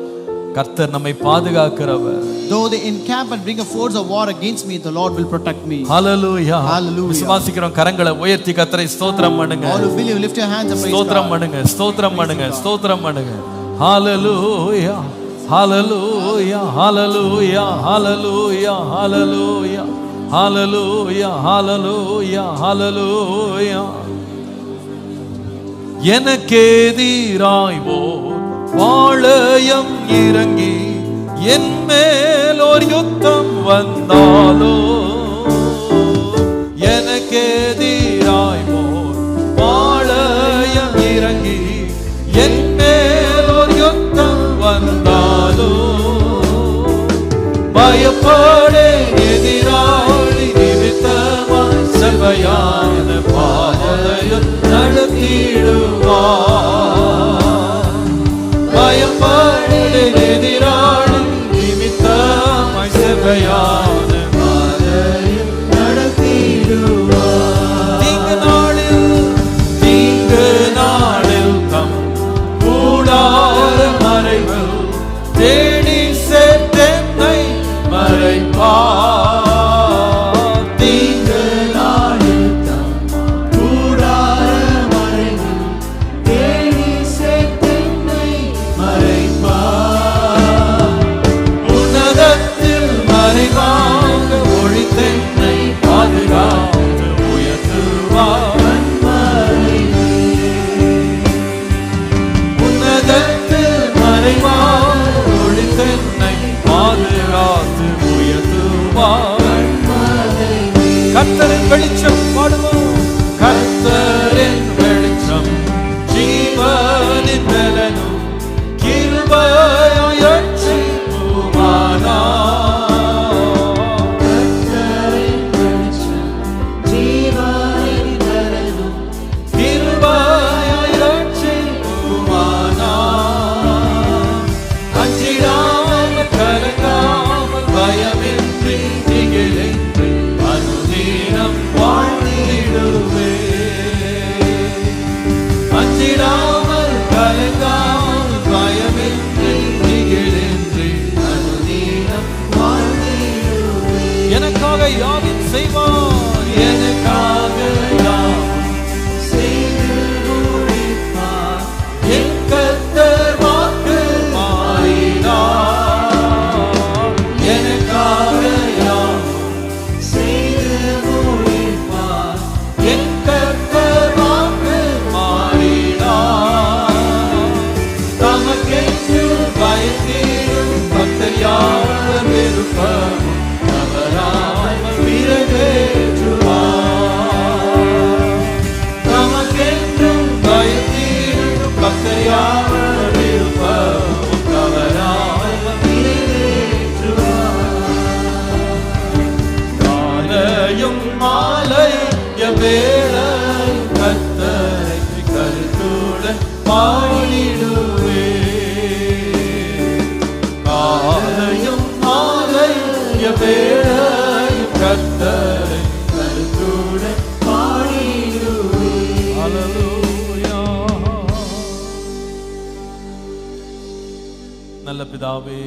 கர்த்தர் நம்மை பாதுகாக்கிறவர். Though they encamp and bring a force of war against me, the Lord will protect me. Hallelujah. Hallelujah. விசுவாசிக்கிறோம், கரங்களை உயர்த்தி கர்த்தரை ஸ்தோத்திரம் பண்ணுங்க. All who believe, lift your hands and praise ஸ்தோத்திரம் God. பண்ணுங்க, ஸ்தோத்திரம் பண்ணுங்க, ஸ்தோத்திரம் பண்ணுங்க. ஹalleluya ஹalleluya ஹalleluya ஹalleluya ஹalleluya ஹalleluya ஹalleluya ஹalleluya. எனக்கெதிராய் ஓர் பாளையம் இறங்கி என் மேல் ஒரு யுத்தம் வந்தாலோ, எனக்கெதிராய் ஓர் பாளையம் இறங்கி என் மேல் ஒரு யுத்தம் வந்தாலோ, பயப்படேன் எதிராளி நிமித்தமாய் செவ்வையான பாதையில் நடத்திடுவார். பயப்படேன் எதிராளி நிமித்தமாய் செவ்வையான பாதையில் நடத்திடுவார். தீங்கு நாளில் தம் கூடார மறைவில் தேடி சேர்த்தென்னை மறைப்பார். தீங்கு நாளில் தம் கூடார மறைவில் தேடி சேர்த்தென்னை மறைப்பார். உன்னதத்தில் மறைவாக ஒளித்தென்னை பாதுகாத்து உயர்த்துவார். உன்னதத்தில் மறைவாக ஒளித்தென்னை பாதுகாத்து உயர்த்துவார். கர்த்தரின் வெளிச்சம் பாடுவோம். கர்த்தரின் வெளிச்சம் ஜீவனின் பலனும் கிருபையாய் ரட்சிப்புமானார். கர்த்தரின் வெளிச்சம் ஜீவனின் பலனும் கிருபையாய் ரட்சிப்புமானார். அஞ்சிடாமல் கலங்காமல் பயமின்றி திகிலின்றி அனுதினம் வாழ்ந்திடுவே. அஞ்சிடாமல் கலங்காமல் பயமின்றி திகிலின்றி அனுதினம் வாழ்ந்திடுவே. எனக்காக யாவும் செய்வார், எனக்காக யாவும் செய்து முடிப்பார். என் கர்த்தர் வாக்கு மாறினார். எனக்காக யாவும் செய்து முடிப்பார். என் கர்த்தர் வாக்கு மாறினார். தமக்கென்று பயந்திடும் பக்தர் யாவர் விருப்பமும் தவறாமல் நிறைவேற்றுவார். தமக்கென்றும் பயந்திடும் பக்தர் யாவர் விருப்பமும் தவறாமல் நிறைவேற்றுவார். காலையும் மாலையும் எவ்வேளையும் கர்த்தரை கருத்துடன் பாடிடுவே. காலையும் மாலையும் எவ்வேளையும் கர்த்தரை கருத்துடன் பாடிடுவே. ஹalleluya. நல்ல பிதாவே,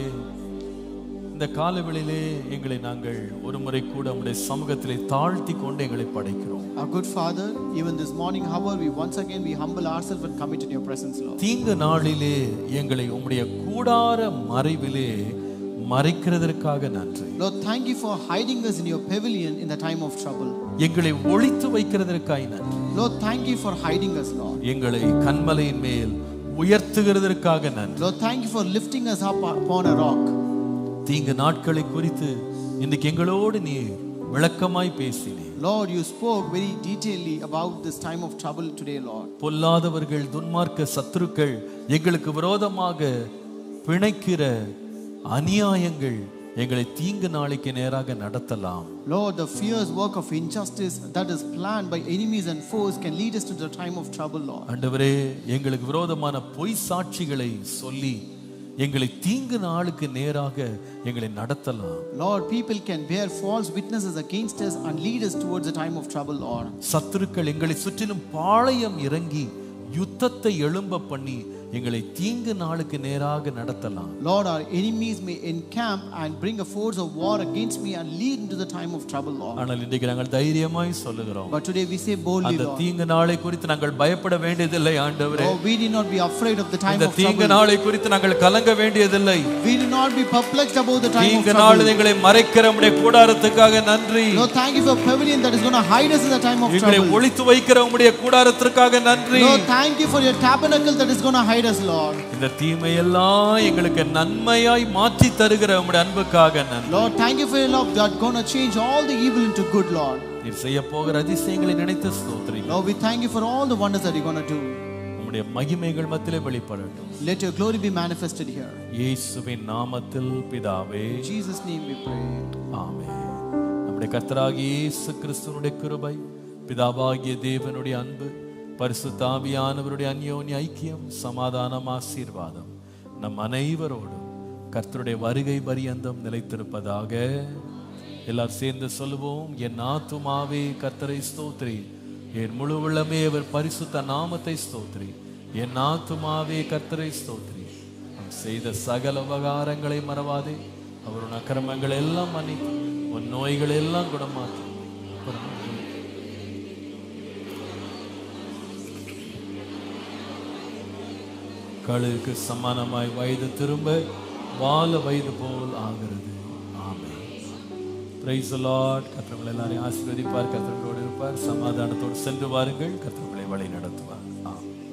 இந்த காலவெளியிலே எங்களை நாங்கள் ஒரு முறை கூட உம்முடைய சமூகத்திலே தாழ்த்தி கொண்டு எங்களை படைக்கிறோம். Our good Father, even this morning hour, once again we humble ourselves and commit in your presence, Lord. தீங்கு நாளிலே எங்களை உம்முடைய கூடார மறைவிலே மறைக்கிறதற்காக நன்றி. Lord, thank you for hiding us in your pavilion in the time of trouble. எங்களை ஒளித்து வைக்கிறதற்காக நன்றி. Lord, thank you for hiding us, Lord. எங்களை கன்மலையின் மேல் உயர்த்துகிறதற்காக நன்றி. Lord, thank you for lifting us up upon a rock. தீங்கு நாட்களை குறித்து இன்னைக்கு எங்களோடு நீர் விளக்கமாய் பேசினீர். Lord, you spoke very detailedly about this time of trouble today, Lord. பொல்லாதவர்கள், துன்மார்க்க சத்துருக்கள், எங்களுக்கு விரோதமாக பிணைக்கிற அநியாயங்கள் எங்களை தீங்கு நாளைக்கு நேராக நடத்தலாம். Lord, the fierce work of injustice that is planned by enemies and foes can lead us to the time of trouble, Lord. ஆண்டவரே, எங்களுக்கு விரோதமான பொய் சாட்சிகளை சொல்லி எங்களை தீங்கு நாளுக்கு நேராக எங்களை நடத்தலாம். Lord, people can bear false witnesses against us and lead us towards a time of trouble, Lord. சத்துருக்கள் எங்களை சுற்றிலும் பாளையம் இறங்கி யுத்தத்தை எழும்ப பண்ணி எங்களை தீங்கு நாளுக்கு நேராக நடத்தலாம். Lord, our enemies may encamp and bring a force of war against me and lead into the time of trouble, Lord. ஆனால் இன்றைக்கு நாங்கள் தைரியமாய் சொல்லுகிறோம். But today we say boldly, அந்த Lord. தீங்கு நாளை குறித்து நாங்கள் பயப்பட வேண்டியதில்லை ஆண்டவரே. Oh, we need not be afraid of the time இந்த of தீங்கு trouble. நாளை குறித்து நாங்கள் கலங்க வேண்டியதில்லை. We do not be perplexed about the time of தீங்கு trouble. நாள் எங்களை மறைக்கிற உம்முடைய கூடாரத்துக்காக நன்றி. Lord, thank you for pavilion that is going to hide us in the time of எங்களை trouble. ஒளித்து வைக்கிற உம்முடைய கூடாரத்திற்காக நன்றி. Lord, thank you for your tabernacle that is going to hide us, Lord. இந்த தீமையெல்லாம் எங்களுக்கு நன்மையாய் மாற்றி தருகிற உம்முடைய அன்புக்காக நன்றி. Lord, thank you for your love that going to change all the evil into good, Lord. நீர் செய்ய போகிற அதிசயங்களை நினைத்து ஸ்தோத்திரிக்கிறோம். Lord, we thank you for all the wonders that you're going to do. உம்முடைய மகிமைகள் மத்தியிலே வெளிப்படட்டும். Let your glory be manifested here. இயேசுவின் நாமத்தில் பிதாவே, In Jesus' name we pray. ஆமென். நம்முடைய கர்த்தராகிய இயேசு கிறிஸ்துவினுடைய கிருபை, பிதாவாகிய தேவனுடைய அன்பு, பரிசுத்த ஆவியானவருடைய அந்யோன்ய ஐக்கியம், சமாதானம், ஆசீர்வாதம் நம் அனைவரோடும் கர்த்தருடைய வருகை பரியந்தம் நிலைத்திருப்பதாக. எல்லாரும் சேர்ந்து சொல்லுவோம். என் ஆத்துமாவே கர்த்தரை ஸ்தோத்திரி, என் முழு உள்ளமே அவர் பரிசுத்த நாமத்தை ஸ்தோத்திரி. என் ஆத்துமாவே கர்த்தரை ஸ்தோத்திரி, அவன் செய்த சகல உபகாரங்களை மறவாதே. அவருடைய அக்கிரமங்களை எல்லாம் மன்னித்து உன் நோய்களை எல்லாம் குணமாக்கி கழுகுக்கு சமானமாய் வயது திரும்ப வால வயது போல் ஆகிறது. ஆமென். Praise the Lord. கர்த்தர் எல்லாரையும் ஆசீர்வதிப்பார். கர்த்தரோடு இருப்பார். சமாதானத்தோடு சென்று வாருங்கள். கர்த்தர் உங்களை வழி நடத்துவார்.